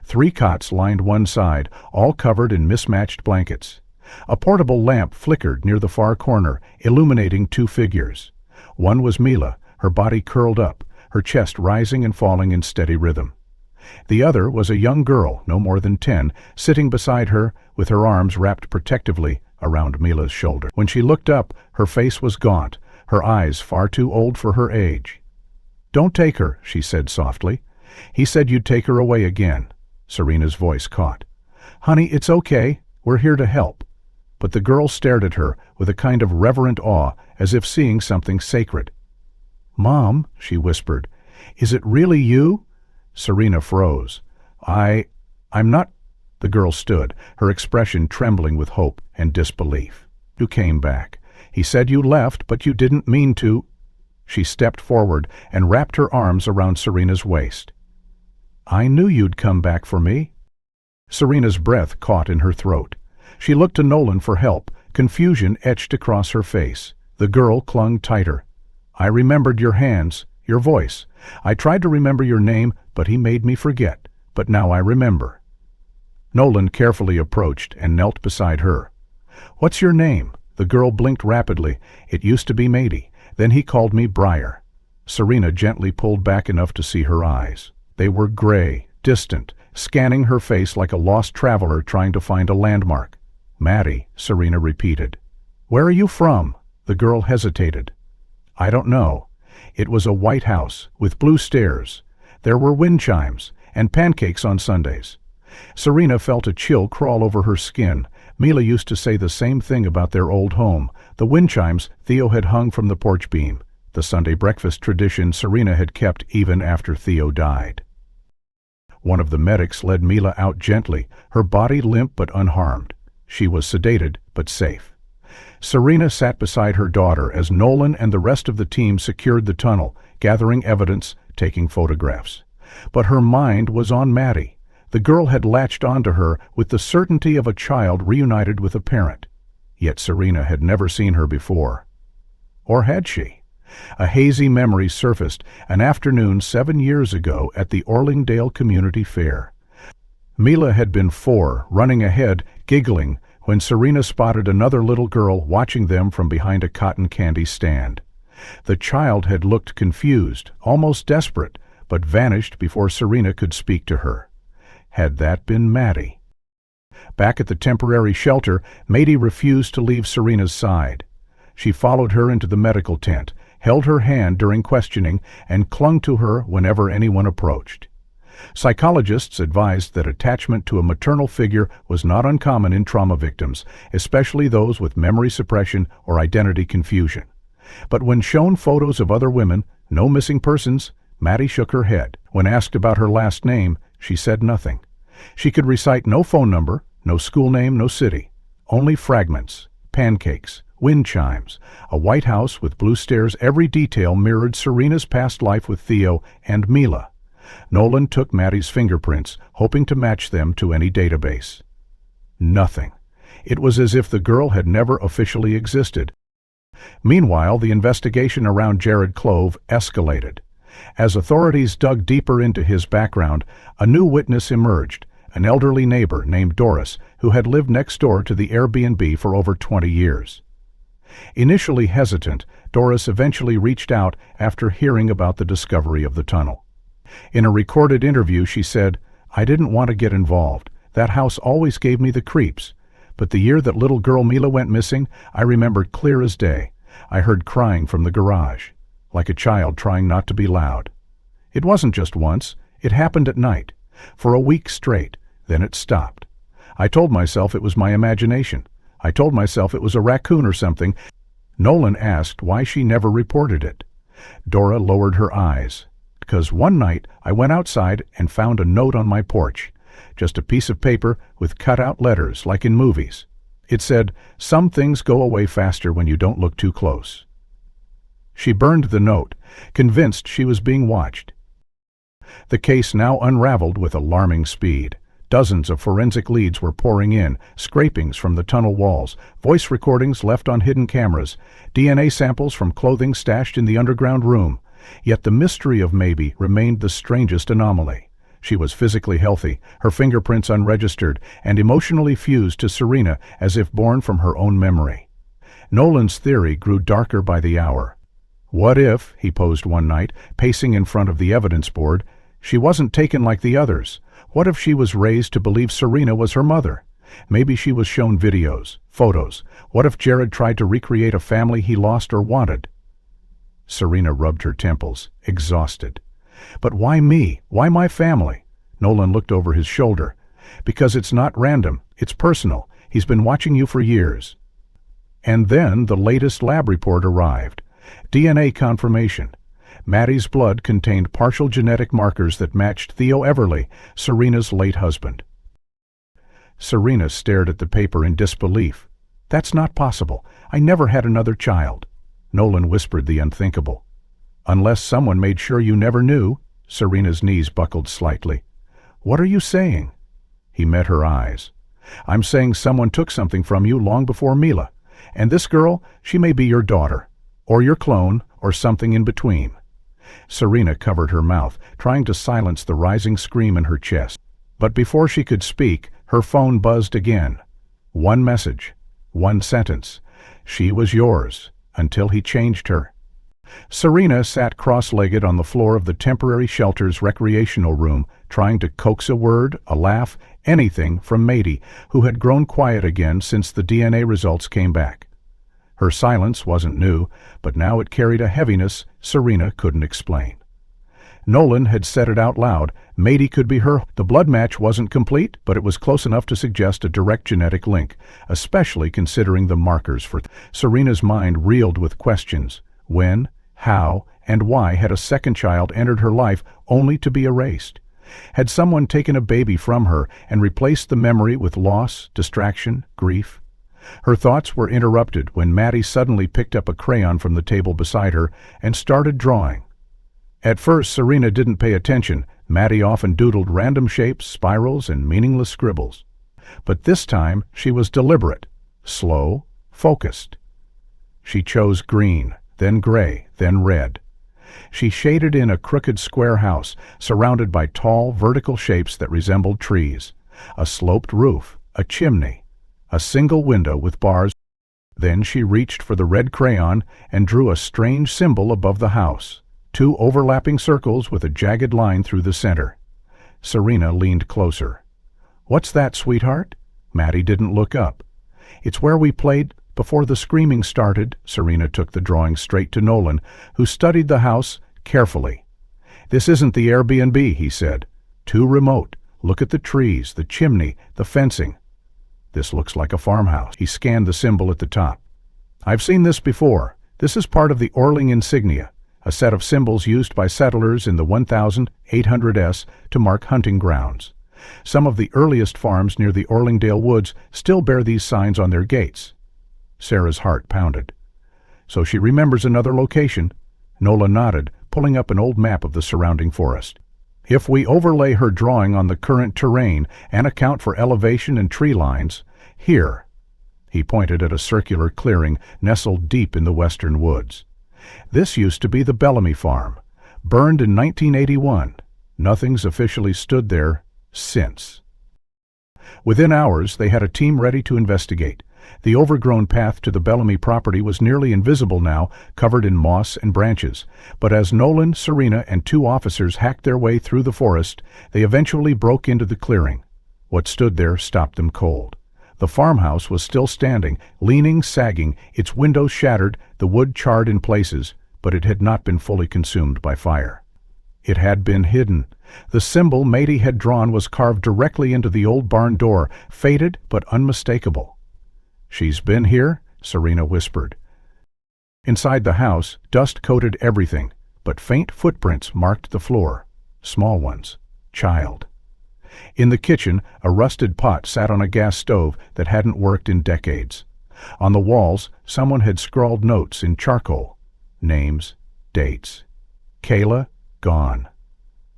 3 cots lined one side, all covered in mismatched blankets. A portable lamp flickered near the far corner, illuminating 2 figures. One was Mila, her body curled up, her chest rising and falling in steady rhythm. The other was a young girl, no more than 10, sitting beside her, with her arms wrapped protectively around Mila's shoulder. When she looked up, her face was gaunt, her eyes far too old for her age. "Don't take her," she said softly. "He said you'd take her away again." Serena's voice caught. "Honey, it's okay. We're here to help." But the girl stared at her with a kind of reverent awe, as if seeing something sacred. "Mom," she whispered, "is it really you?" Serena froze. I'm not—" The girl stood, her expression trembling with hope and disbelief. "You came back. He said you left, but you didn't mean to." She stepped forward and wrapped her arms around Serena's waist. "I knew you'd come back for me." Serena's breath caught in her throat. She looked to Nolan for help, confusion etched across her face. The girl clung tighter. "I remembered your hands, your voice. I tried to remember your name, but he made me forget. But now I remember." Nolan carefully approached and knelt beside her. "What's your name?" The girl blinked rapidly. "It used to be Mady. Then he called me Briar." Serena gently pulled back enough to see her eyes. They were gray, distant, scanning her face like a lost traveler trying to find a landmark. "Maddie," Serena repeated. "Where are you from?" The girl hesitated. "I don't know. It was a white house, with blue stairs. There were wind chimes, and pancakes on Sundays." Serena felt a chill crawl over her skin. Mila used to say the same thing about their old home. The wind chimes Theo had hung from the porch beam. The Sunday breakfast tradition Serena had kept even after Theo died. One of the medics led Mila out gently, her body limp but unharmed. She was sedated but safe. Serena sat beside her daughter as Nolan and the rest of the team secured the tunnel, gathering evidence, taking photographs. But her mind was on Maddie. The girl had latched onto her with the certainty of a child reunited with a parent. Yet Serena had never seen her before. Or had she? A hazy memory surfaced, an afternoon 7 years ago at the Orlingdale Community Fair. Mila had been 4, running ahead, giggling, when Serena spotted another little girl watching them from behind a cotton candy stand. The child had looked confused, almost desperate, but vanished before Serena could speak to her. Had that been Maddie? Back at the temporary shelter, Mady refused to leave Serena's side. She followed her into the medical tent, held her hand during questioning, and clung to her whenever anyone approached. Psychologists advised that attachment to a maternal figure was not uncommon in trauma victims, especially those with memory suppression or identity confusion. But when shown photos of other women, no missing persons, Maddie shook her head. When asked about her last name, she said nothing. She could recite no phone number, no school name, no city. Only fragments, pancakes, wind chimes, a white house with blue stairs. Every detail mirrored Serena's past life with Theo and Mila. Nolan took Maddie's fingerprints, hoping to match them to any database. Nothing. It was as if the girl had never officially existed. Meanwhile, the investigation around Jared Clove escalated. As authorities dug deeper into his background, a new witness emerged, an elderly neighbor named Doris, who had lived next door to the Airbnb for over 20 years. Initially hesitant, Doris eventually reached out after hearing about the discovery of the tunnel. In a recorded interview, she said, "I didn't want to get involved. That house always gave me the creeps. But the year that little girl Mila went missing, I remember clear as day. I heard crying from the garage, like a child trying not to be loud. It wasn't just once. It happened at night, for a week straight. Then it stopped. I told myself it was my imagination. I told myself it was a raccoon or something. Nolan asked why she never reported it. Dora lowered her eyes. Because one night I went outside and found a note on my porch. Just a piece of paper with cut-out letters like in movies. It said, "Some things go away faster when you don't look too close." She burned the note, convinced she was being watched. The case now unraveled with alarming speed. Dozens of forensic leads were pouring in, scrapings from the tunnel walls, voice recordings left on hidden cameras, DNA samples from clothing stashed in the underground room. Yet the mystery of Maybe remained the strangest anomaly. She was physically healthy, her fingerprints unregistered, and emotionally fused to Serena as if born from her own memory. Nolan's theory grew darker by the hour. What if, he posed one night, pacing in front of the evidence board, she wasn't taken like the others? What if she was raised to believe Serena was her mother? Maybe she was shown videos, photos. What if Jared tried to recreate a family he lost or wanted? Serena rubbed her temples, exhausted. But why me? Why my family? Nolan looked over his shoulder. Because it's not random, it's personal. He's been watching you for years. And then the latest lab report arrived. DNA confirmation. Maddie's blood contained partial genetic markers that matched Theo Everly, Serena's late husband. Serena stared at the paper in disbelief. That's not possible. I never had another child. Nolan whispered the unthinkable. Unless someone made sure you never knew. Serena's knees buckled slightly. What are you saying? He met her eyes. I'm saying someone took something from you long before Mila. And this girl, she may be your daughter, or your clone, or something in between. Serena covered her mouth, trying to silence the rising scream in her chest. But before she could speak, her phone buzzed again. One message, one sentence. She was yours, until he changed her. Serena sat cross-legged on the floor of the temporary shelter's recreational room, trying to coax a word, a laugh, anything from Mady, who had grown quiet again since the DNA results came back. Her silence wasn't new, but now it carried a heaviness Serena couldn't explain. Nolan had said it out loud. Mady could be her. The blood match wasn't complete, but it was close enough to suggest a direct genetic link, especially considering the markers for Serena's mind reeled with questions. When, how, and why had a second child entered her life only to be erased? Had someone taken a baby from her and replaced the memory with loss, distraction, grief? Her thoughts were interrupted when Maddie suddenly picked up a crayon from the table beside her and started drawing. At first, Serena didn't pay attention. Maddie often doodled random shapes, spirals, and meaningless scribbles. But this time, she was deliberate, slow, focused. She chose green, then gray, then red. She shaded in a crooked square house, surrounded by tall, vertical shapes that resembled trees. A sloped roof, a chimney, a single window with bars. Then she reached for the red crayon and drew a strange symbol above the house. Two overlapping circles with a jagged line through the center. Serena leaned closer. What's that, sweetheart? Maddie didn't look up. It's where we played before the screaming started. Serena took the drawing straight to Nolan, who studied the house carefully. This isn't the Airbnb, he said. Too remote. Look at the trees, the chimney, the fencing. This looks like a farmhouse. He scanned the symbol at the top. I've seen this before. This is part of the Orling insignia, a set of symbols used by settlers in the 1800s to mark hunting grounds. Some of the earliest farms near the Orlingdale woods still bear these signs on their gates. Sarah's heart pounded. So she remembers another location. Nolan nodded, pulling up an old map of the surrounding forest. If we overlay her drawing on the current terrain and account for elevation and tree lines, here, he pointed at a circular clearing nestled deep in the western woods. This used to be the Bellamy farm, burned in 1981. Nothing's officially stood there since. Within hours, they had a team ready to investigate. The overgrown path to the Bellamy property was nearly invisible now, covered in moss and branches. But as Nolan, Serena, and two officers hacked their way through the forest, they eventually broke into the clearing. What stood there stopped them cold. The farmhouse was still standing, leaning, sagging, its windows shattered, the wood charred in places, but it had not been fully consumed by fire. It had been hidden. The symbol Matey had drawn was carved directly into the old barn door, faded but unmistakable. "She's been here?" Serena whispered. Inside the house, dust coated everything, but faint footprints marked the floor. Small ones. Child. In the kitchen, a rusted pot sat on a gas stove that hadn't worked in decades. On the walls, someone had scrawled notes in charcoal. Names, dates. Kayla, gone.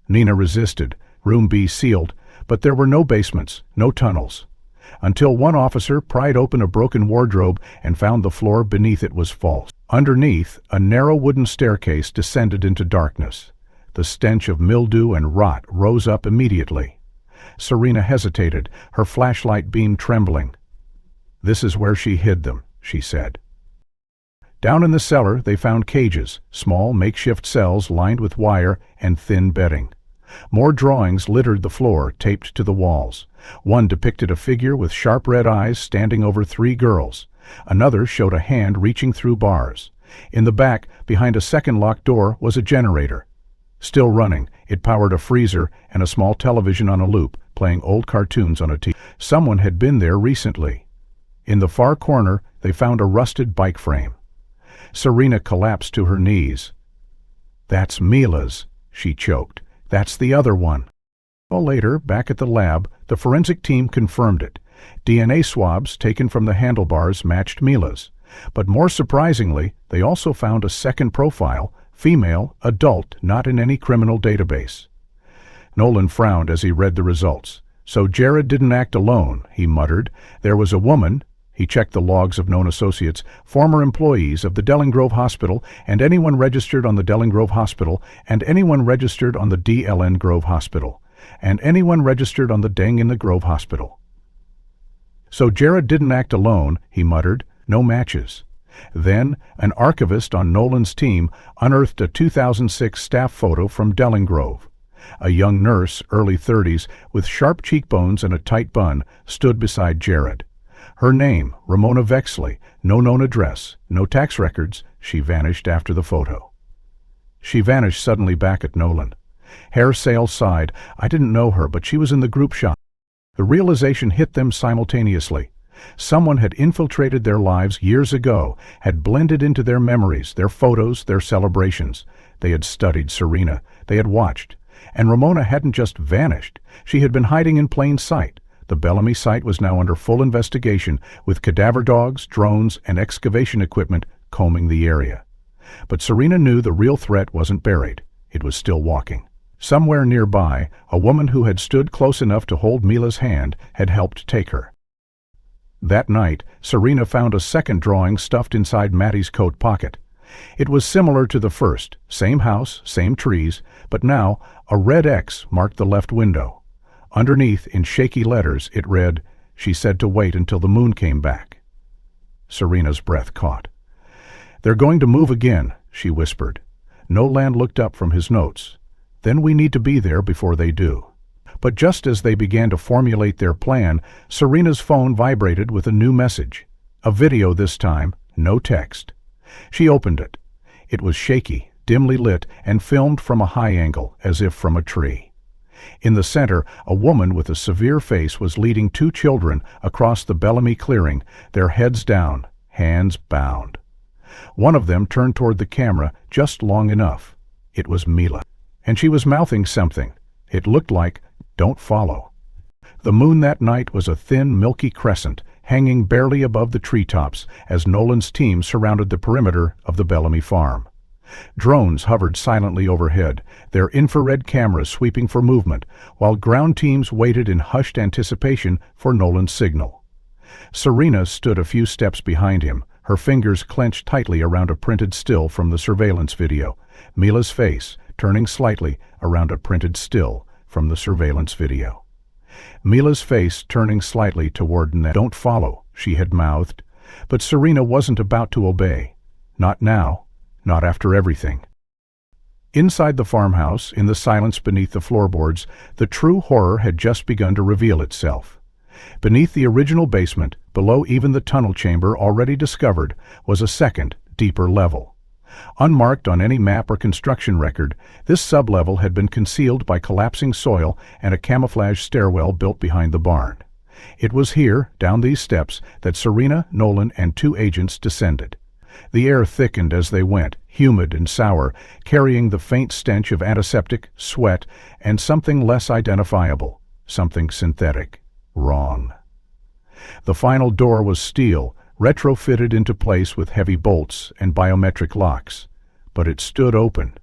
Nina resisted, room B sealed, but there were no basements, no tunnels. Until one officer pried open a broken wardrobe and found the floor beneath it was false. Underneath, a narrow wooden staircase descended into darkness. The stench of mildew and rot rose up immediately. Serena hesitated, her flashlight beam trembling. "This is where she hid them," she said. Down in the cellar they found cages, small makeshift cells lined with wire and thin bedding. More drawings littered the floor, taped to the walls. One depicted a figure with sharp red eyes standing over 3 girls. Another showed a hand reaching through bars. In the back, behind a second locked door, was a generator. Still running, it powered a freezer and a small television on a loop, playing old cartoons on a TV. Someone had been there recently. In the far corner, they found a rusted bike frame. Serena collapsed to her knees. "That's Mila's," she choked. "That's the other one." Well, later, back at the lab, the forensic team confirmed it. DNA swabs taken from the handlebars matched Mila's. But more surprisingly, they also found a second profile, female, adult, not in any criminal database. Nolan frowned as he read the results. "So Jared didn't act alone," he muttered. "There was a woman." He checked the logs of known associates, former employees of the Dellingrove Hospital, and anyone registered on the Dellingrove Hospital, and anyone registered on the DLN Grove Hospital, and anyone registered on the Deng in the Grove Hospital. "So Jared didn't act alone," he muttered. "No matches." Then, an archivist on Nolan's team unearthed a 2006 staff photo from Dellingrove. A young nurse, early 30s, with sharp cheekbones and a tight bun, stood beside Jared. Her name, Ramona Vexley, no known address, no tax records. She vanished after the photo. She vanished suddenly back at Nolan. Hair Sale sighed. "I didn't know her, but she was in the group shop." The realization hit them simultaneously. Someone had infiltrated their lives years ago, had blended into their memories, their photos, their celebrations. They had studied Serena. They had watched. And Ramona hadn't just vanished. She had been hiding in plain sight. The Bellamy site was now under full investigation, with cadaver dogs, drones, and excavation equipment combing the area. But Serena knew the real threat wasn't buried. It was still walking. Somewhere nearby, a woman who had stood close enough to hold Mila's hand had helped take her. That night, Serena found a second drawing stuffed inside Mattie's coat pocket. It was similar to the first, same house, same trees, but now a red X marked the left window. Underneath, in shaky letters, it read, "She said to wait until the moon came back." Serena's breath caught. "They're going to move again," she whispered. Nolan looked up from his notes. "Then we need to be there before they do." But just as they began to formulate their plan, Serena's phone vibrated with a new message. A video this time, no text. She opened it. It was shaky, dimly lit, and filmed from a high angle, as if from a tree. In the center, a woman with a severe face was leading 2 children across the Bellamy clearing, their heads down, hands bound. One of them turned toward the camera just long enough. It was Mila. And she was mouthing something. It looked like, "Don't follow." The moon that night was a thin, milky crescent, hanging barely above the treetops as Nolan's team surrounded the perimeter of the Bellamy farm. Drones hovered silently overhead, their infrared cameras sweeping for movement, while ground teams waited in hushed anticipation for Nolan's signal. Serena stood a few steps behind him, her fingers clenched tightly around a printed still from the surveillance video, Mila's face turning slightly around a printed still from the surveillance video. Mila's face turning slightly toward Ned. "Don't follow," she had mouthed. But Serena wasn't about to obey. Not now. Not after everything. Inside the farmhouse, in the silence beneath the floorboards, the true horror had just begun to reveal itself. Beneath the original basement, below even the tunnel chamber already discovered, was a second, deeper level. Unmarked on any map or construction record, this sublevel had been concealed by collapsing soil and a camouflage stairwell built behind the barn. It was here, down these steps, that Serena, Nolan, and 2 agents descended. The air thickened as they went, humid and sour, carrying the faint stench of antiseptic, sweat, and something less identifiable, something synthetic. Wrong. The final door was steel, retrofitted into place with heavy bolts and biometric locks, but it stood open,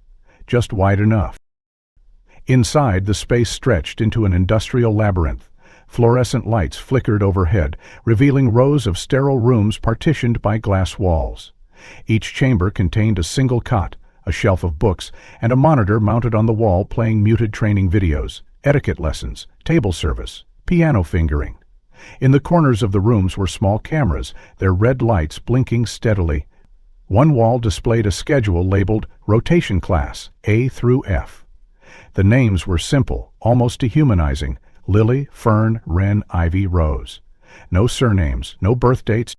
just wide enough. Inside, the space stretched into an industrial labyrinth. Fluorescent lights flickered overhead, revealing rows of sterile rooms partitioned by glass walls. Each chamber contained a single cot, a shelf of books, and a monitor mounted on the wall playing muted training videos, etiquette lessons, table service, piano fingering. In the corners of the rooms were small cameras, their red lights blinking steadily. One wall displayed a schedule labeled Rotation Class, A through F. The names were simple, almost dehumanizing: Lily, Fern, Wren, Ivy, Rose. No surnames, no birth dates.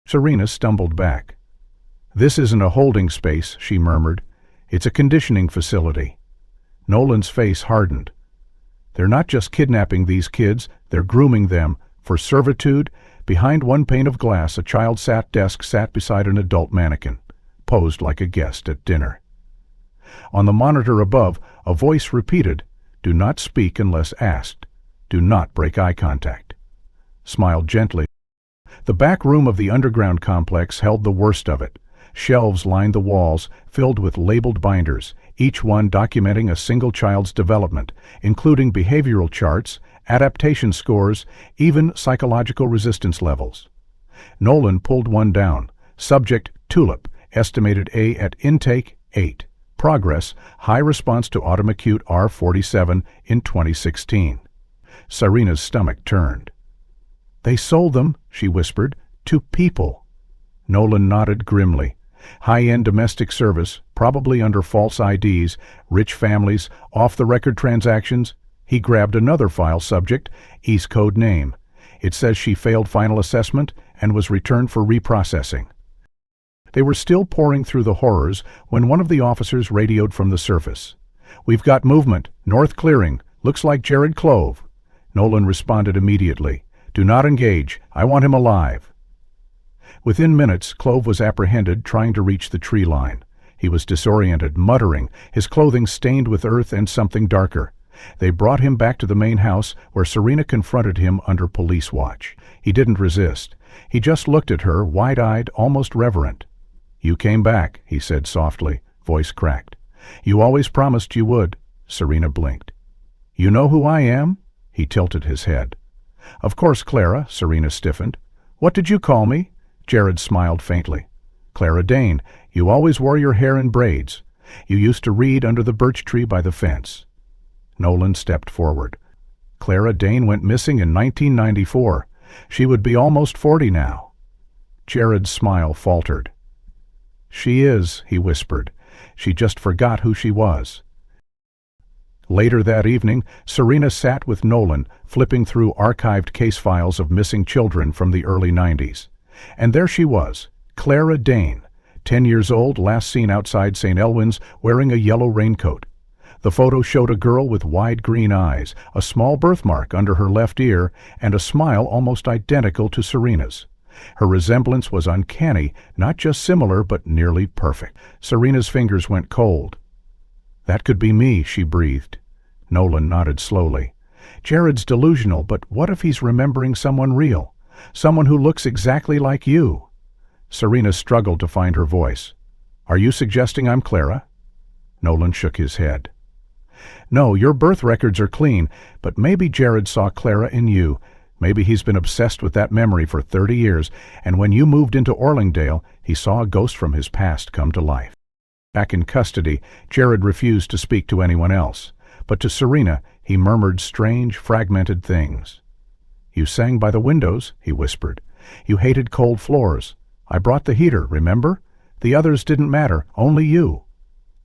Serena stumbled back. "This isn't a holding space," she murmured. "It's a conditioning facility." Nolan's face hardened. "They're not just kidnapping these kids, they're grooming them for servitude." Behind one pane of glass, a child-sat desk sat beside an adult mannequin, posed like a guest at dinner. On the monitor above, a voice repeated, "Do not speak unless asked. Do not break eye contact." Smiled gently. The back room of the underground complex held the worst of it. Shelves lined the walls, filled with labeled binders, each one documenting a single child's development, including behavioral charts, adaptation scores, even psychological resistance levels. Nolan pulled one down. Subject, Tulip, estimated A at intake, 8. Progress, high response to automacute R47 in 2016. Serena's stomach turned. "They sold them," she whispered, "to people." Nolan nodded grimly. High-end domestic service, probably under false IDs, rich families, off-the-record transactions. He grabbed another file. Subject, East Code name. It says she failed final assessment and was returned for reprocessing. They were still pouring through the horrors when one of the officers radioed from the surface. "We've got movement. North clearing. Looks like Jared Clove." Nolan responded immediately. "Do not engage. I want him alive." Within minutes, Clove was apprehended trying to reach the tree line. He was disoriented, muttering, his clothing stained with earth and something darker. They brought him back to the main house, where Serena confronted him under police watch. He didn't resist. He just looked at her, wide-eyed, almost reverent. "You came back," he said softly, voice cracked. "You always promised you would." Serena blinked. "You know who I am?" He tilted his head. "Of course, Clara." Serena stiffened. "What did you call me?" Jared smiled faintly. "Clara Dane. You always wore your hair in braids. You used to read under the birch tree by the fence." Nolan stepped forward. "Clara Dane went missing in 1994. She would be almost 40 now." Jared's smile faltered. "She is," he whispered. "She just forgot who she was." Later that evening, Serena sat with Nolan, flipping through archived case files of missing children from the early 90s. And there she was, Clara Dane, 10 years old, last seen outside St. Elwyn's wearing a yellow raincoat. The photo showed a girl with wide green eyes, a small birthmark under her left ear, and a smile almost identical to Serena's. Her resemblance was uncanny, not just similar, but nearly perfect. Serena's fingers went cold. "That could be me," she breathed. Nolan nodded slowly. "Jared's delusional, but what if he's remembering someone real? Someone who looks exactly like you?" Serena struggled to find her voice. "Are you suggesting I'm Clara?" Nolan shook his head. "No, your birth records are clean, but maybe Jared saw Clara in you. Maybe he's been obsessed with that memory for 30 years, and when you moved into Orlingdale, he saw a ghost from his past come to life." Back in custody, Jared refused to speak to anyone else, but to Serena he murmured strange, fragmented things. "You sang by the windows," he whispered. "You hated cold floors. I brought the heater, remember? The others didn't matter, only you."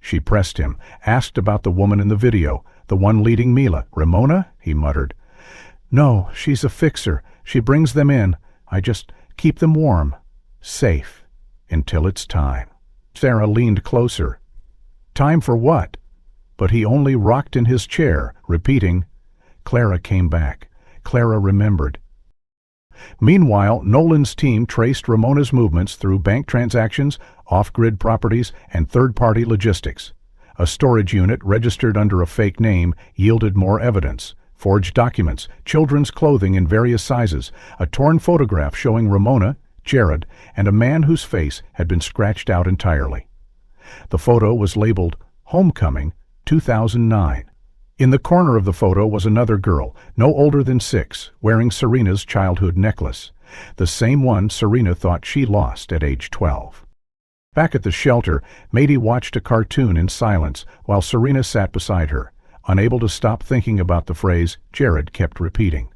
She pressed him, asked about the woman in the video, the one leading Mila. "Ramona?" he muttered. "No, she's a fixer. She brings them in. I just keep them warm. Safe. Until it's time." Sarah leaned closer. "Time for what?" But he only rocked in his chair, repeating. Clara came back. Clara remembered. Meanwhile, Nolan's team traced Ramona's movements through bank transactions, off-grid properties, and third-party logistics. A storage unit registered under a fake name yielded more evidence: forged documents, children's clothing in various sizes, a torn photograph showing Ramona, Jared, and a man whose face had been scratched out entirely. The photo was labeled Homecoming 2009. In the corner of the photo was another girl, no older than 6, wearing Serena's childhood necklace, the same one Serena thought she lost at age 12. Back at the shelter, Mady watched a cartoon in silence while Serena sat beside her, unable to stop thinking about the phrase Jared kept repeating.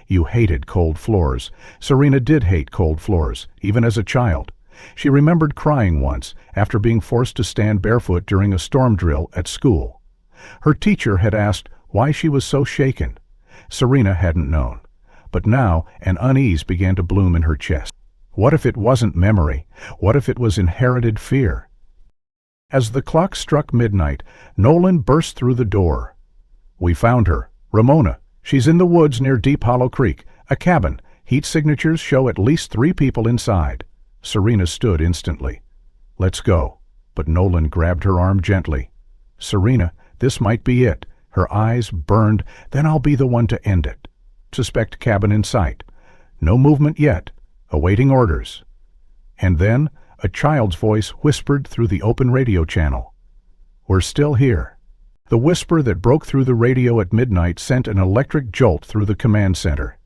You hated cold floors. Serena did hate cold floors, even as a child. She remembered crying once after being forced to stand barefoot during a storm drill at school. Her teacher had asked why she was so shaken. Serena hadn't known. But now an unease began to bloom in her chest. What if it wasn't memory? What if it was inherited fear? As the clock struck midnight, Nolan burst through the door. "We found her. Ramona. She's in the woods near Deep Hollow Creek. A cabin. Heat signatures show at least 3 people inside." Serena stood instantly. "Let's go." But Nolan grabbed her arm gently. "Serena, this might be it." Her eyes burned. "Then I'll be the one to end it." Suspect cabin in sight. No movement yet. Awaiting orders. And then a child's voice whispered through the open radio channel. "We're still here." The whisper that broke through the radio at midnight sent an electric jolt through the command center.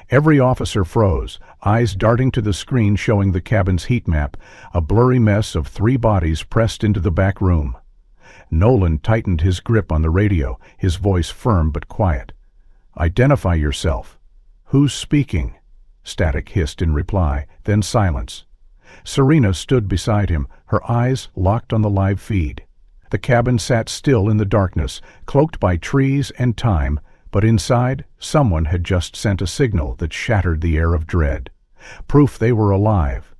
Every officer froze, eyes darting to the screen showing the cabin's heat map, a blurry mess of 3 bodies pressed into the back room. Nolan tightened his grip on the radio, his voice firm but quiet. "Identify yourself." "Who's speaking?" Static hissed in reply, then silence. Serena stood beside him, her eyes locked on the live feed. The cabin sat still in the darkness, cloaked by trees and time, but inside, someone had just sent a signal that shattered the air of dread. Proof they were alive.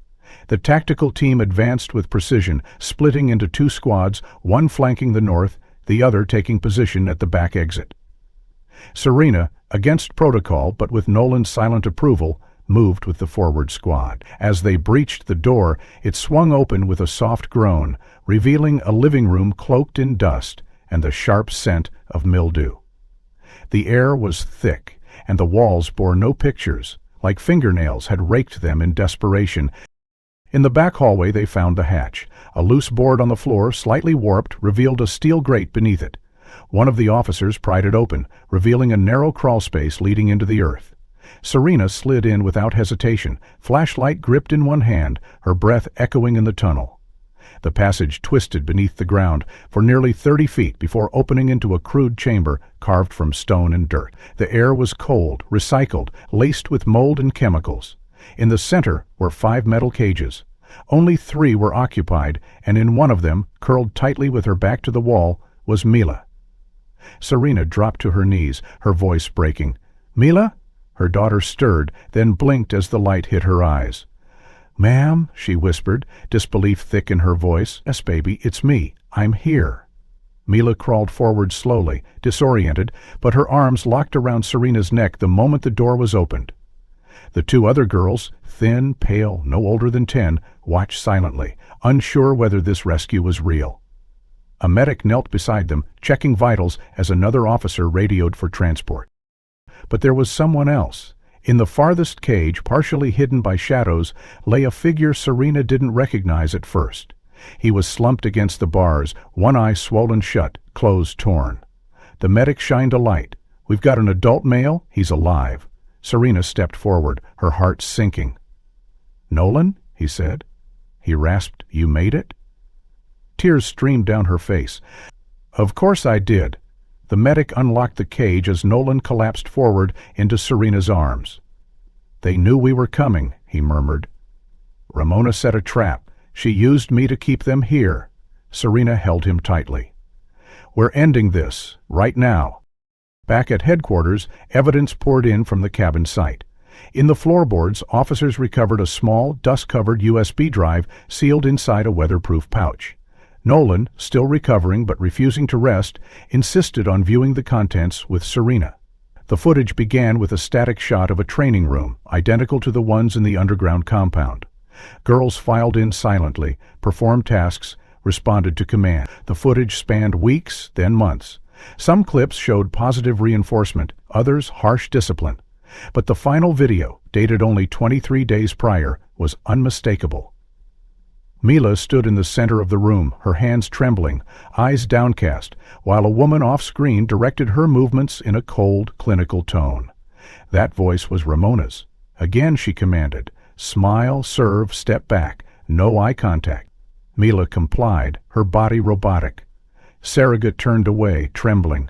The tactical team advanced with precision, splitting into 2 squads, one flanking the north, the other taking position at the back exit. Serena, against protocol but with Nolan's silent approval, moved with the forward squad. As they breached the door, it swung open with a soft groan, revealing a living room cloaked in dust and the sharp scent of mildew. The air was thick, and the walls bore no pictures, like fingernails had raked them in desperation. In the back hallway they found the hatch. A loose board on the floor, slightly warped, revealed a steel grate beneath it. One of the officers pried it open, revealing a narrow crawl space leading into the earth. Serena slid in without hesitation, flashlight gripped in one hand, her breath echoing in the tunnel. The passage twisted beneath the ground for nearly 30 feet before opening into a crude chamber carved from stone and dirt. The air was cold, recycled, laced with mold and chemicals. In the center were 5 metal cages. Only 3 were occupied, and in one of them, curled tightly with her back to the wall, was Mila. Serena dropped to her knees, her voice breaking. "Mila?" Her daughter stirred, then blinked as the light hit her eyes. "Ma'am," she whispered, disbelief thick in her voice. "Yes, baby, it's me. I'm here." Mila crawled forward slowly, disoriented, but her arms locked around Serena's neck the moment the door was opened. The 2 other girls, thin, pale, no older than 10, watched silently, unsure whether this rescue was real. A medic knelt beside them, checking vitals as another officer radioed for transport. But there was someone else. In the farthest cage, partially hidden by shadows, lay a figure Serena didn't recognize at first. He was slumped against the bars, one eye swollen shut, clothes torn. The medic shined a light. "We've got an adult male. He's alive." Serena stepped forward, her heart sinking. "Nolan?" he said. He rasped, "You made it?" Tears streamed down her face. "Of course I did." The medic unlocked the cage as Nolan collapsed forward into Serena's arms. "They knew we were coming," he murmured. "Ramona set a trap. She used me to keep them here." Serena held him tightly. "We're ending this, right now." Back at headquarters, evidence poured in from the cabin site. In the floorboards, officers recovered a small, dust-covered USB drive sealed inside a weatherproof pouch. Nolan, still recovering but refusing to rest, insisted on viewing the contents with Serena. The footage began with a static shot of a training room, identical to the ones in the underground compound. Girls filed in silently, performed tasks, responded to command. The footage spanned weeks, then months. Some clips showed positive reinforcement, others harsh discipline. But the final video, dated only 23 days prior, was unmistakable. Mila stood in the center of the room, her hands trembling, eyes downcast, while a woman off-screen directed her movements in a cold, clinical tone. That voice was Ramona's. Again she commanded, "Smile, serve, step back, no eye contact." Mila complied, her body robotic. Surrogate turned away, trembling.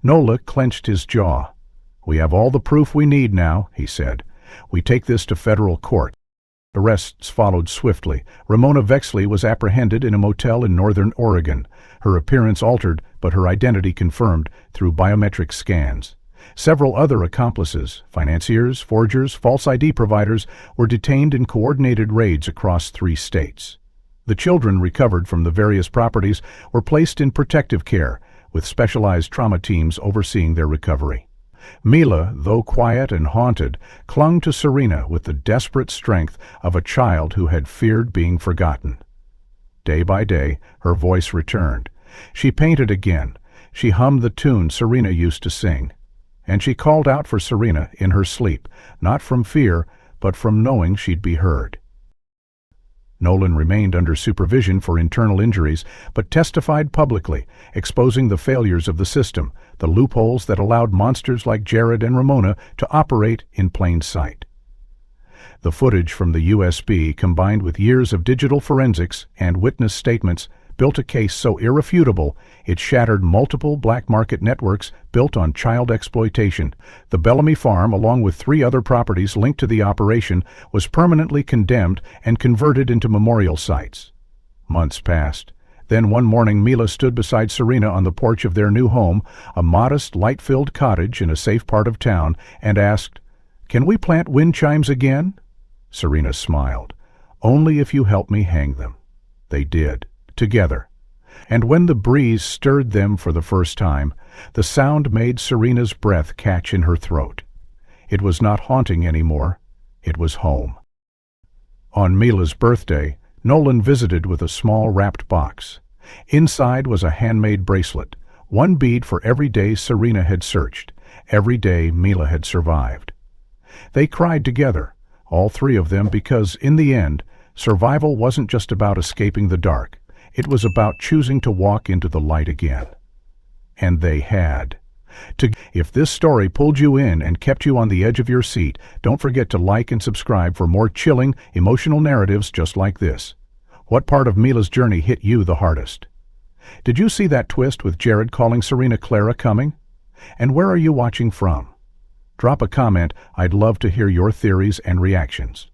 Nola clenched his jaw. "We have all the proof we need now," he said. "We take this to federal court." Arrests followed swiftly. Ramona Vexley was apprehended in a motel in northern Oregon. Her appearance altered, but her identity confirmed through biometric scans. Several other accomplices, financiers, forgers, false ID providers, were detained in coordinated raids across 3 states. The children recovered from the various properties were placed in protective care, with specialized trauma teams overseeing their recovery. Mila, though quiet and haunted, clung to Serena with the desperate strength of a child who had feared being forgotten. Day by day, her voice returned. She painted again. She hummed the tune Serena used to sing. And she called out for Serena in her sleep, not from fear, but from knowing she'd be heard. Nolan remained under supervision for internal injuries, but testified publicly, exposing the failures of the system, the loopholes that allowed monsters like Jared and Ramona to operate in plain sight. The footage from the USB, combined with years of digital forensics and witness statements, built a case so irrefutable it shattered multiple black market networks built on child exploitation. The Bellamy farm, along with 3 other properties linked to the operation, was permanently condemned and converted into memorial sites. Months passed. Then one morning Mila stood beside Serena on the porch of their new home, a modest, light-filled cottage in a safe part of town, and asked, "Can we plant wind chimes again?" Serena smiled. "Only if you help me hang them." They did. Together. And when the breeze stirred them for the first time, the sound made Serena's breath catch in her throat. It was not haunting anymore. It was home. On Mila's birthday, Nolan visited with a small wrapped box. Inside was a handmade bracelet, 1 bead for every day Serena had searched, every day Mila had survived. They cried together, all 3 of them, because, in the end, survival wasn't just about escaping the dark. It was about choosing to walk into the light again. And they had. If this story pulled you in and kept you on the edge of your seat, don't forget to like and subscribe for more chilling, emotional narratives just like this. What part of Mila's journey hit you the hardest? Did you see that twist with Jared calling Serena Clara coming? And where are you watching from? Drop a comment. I'd love to hear your theories and reactions.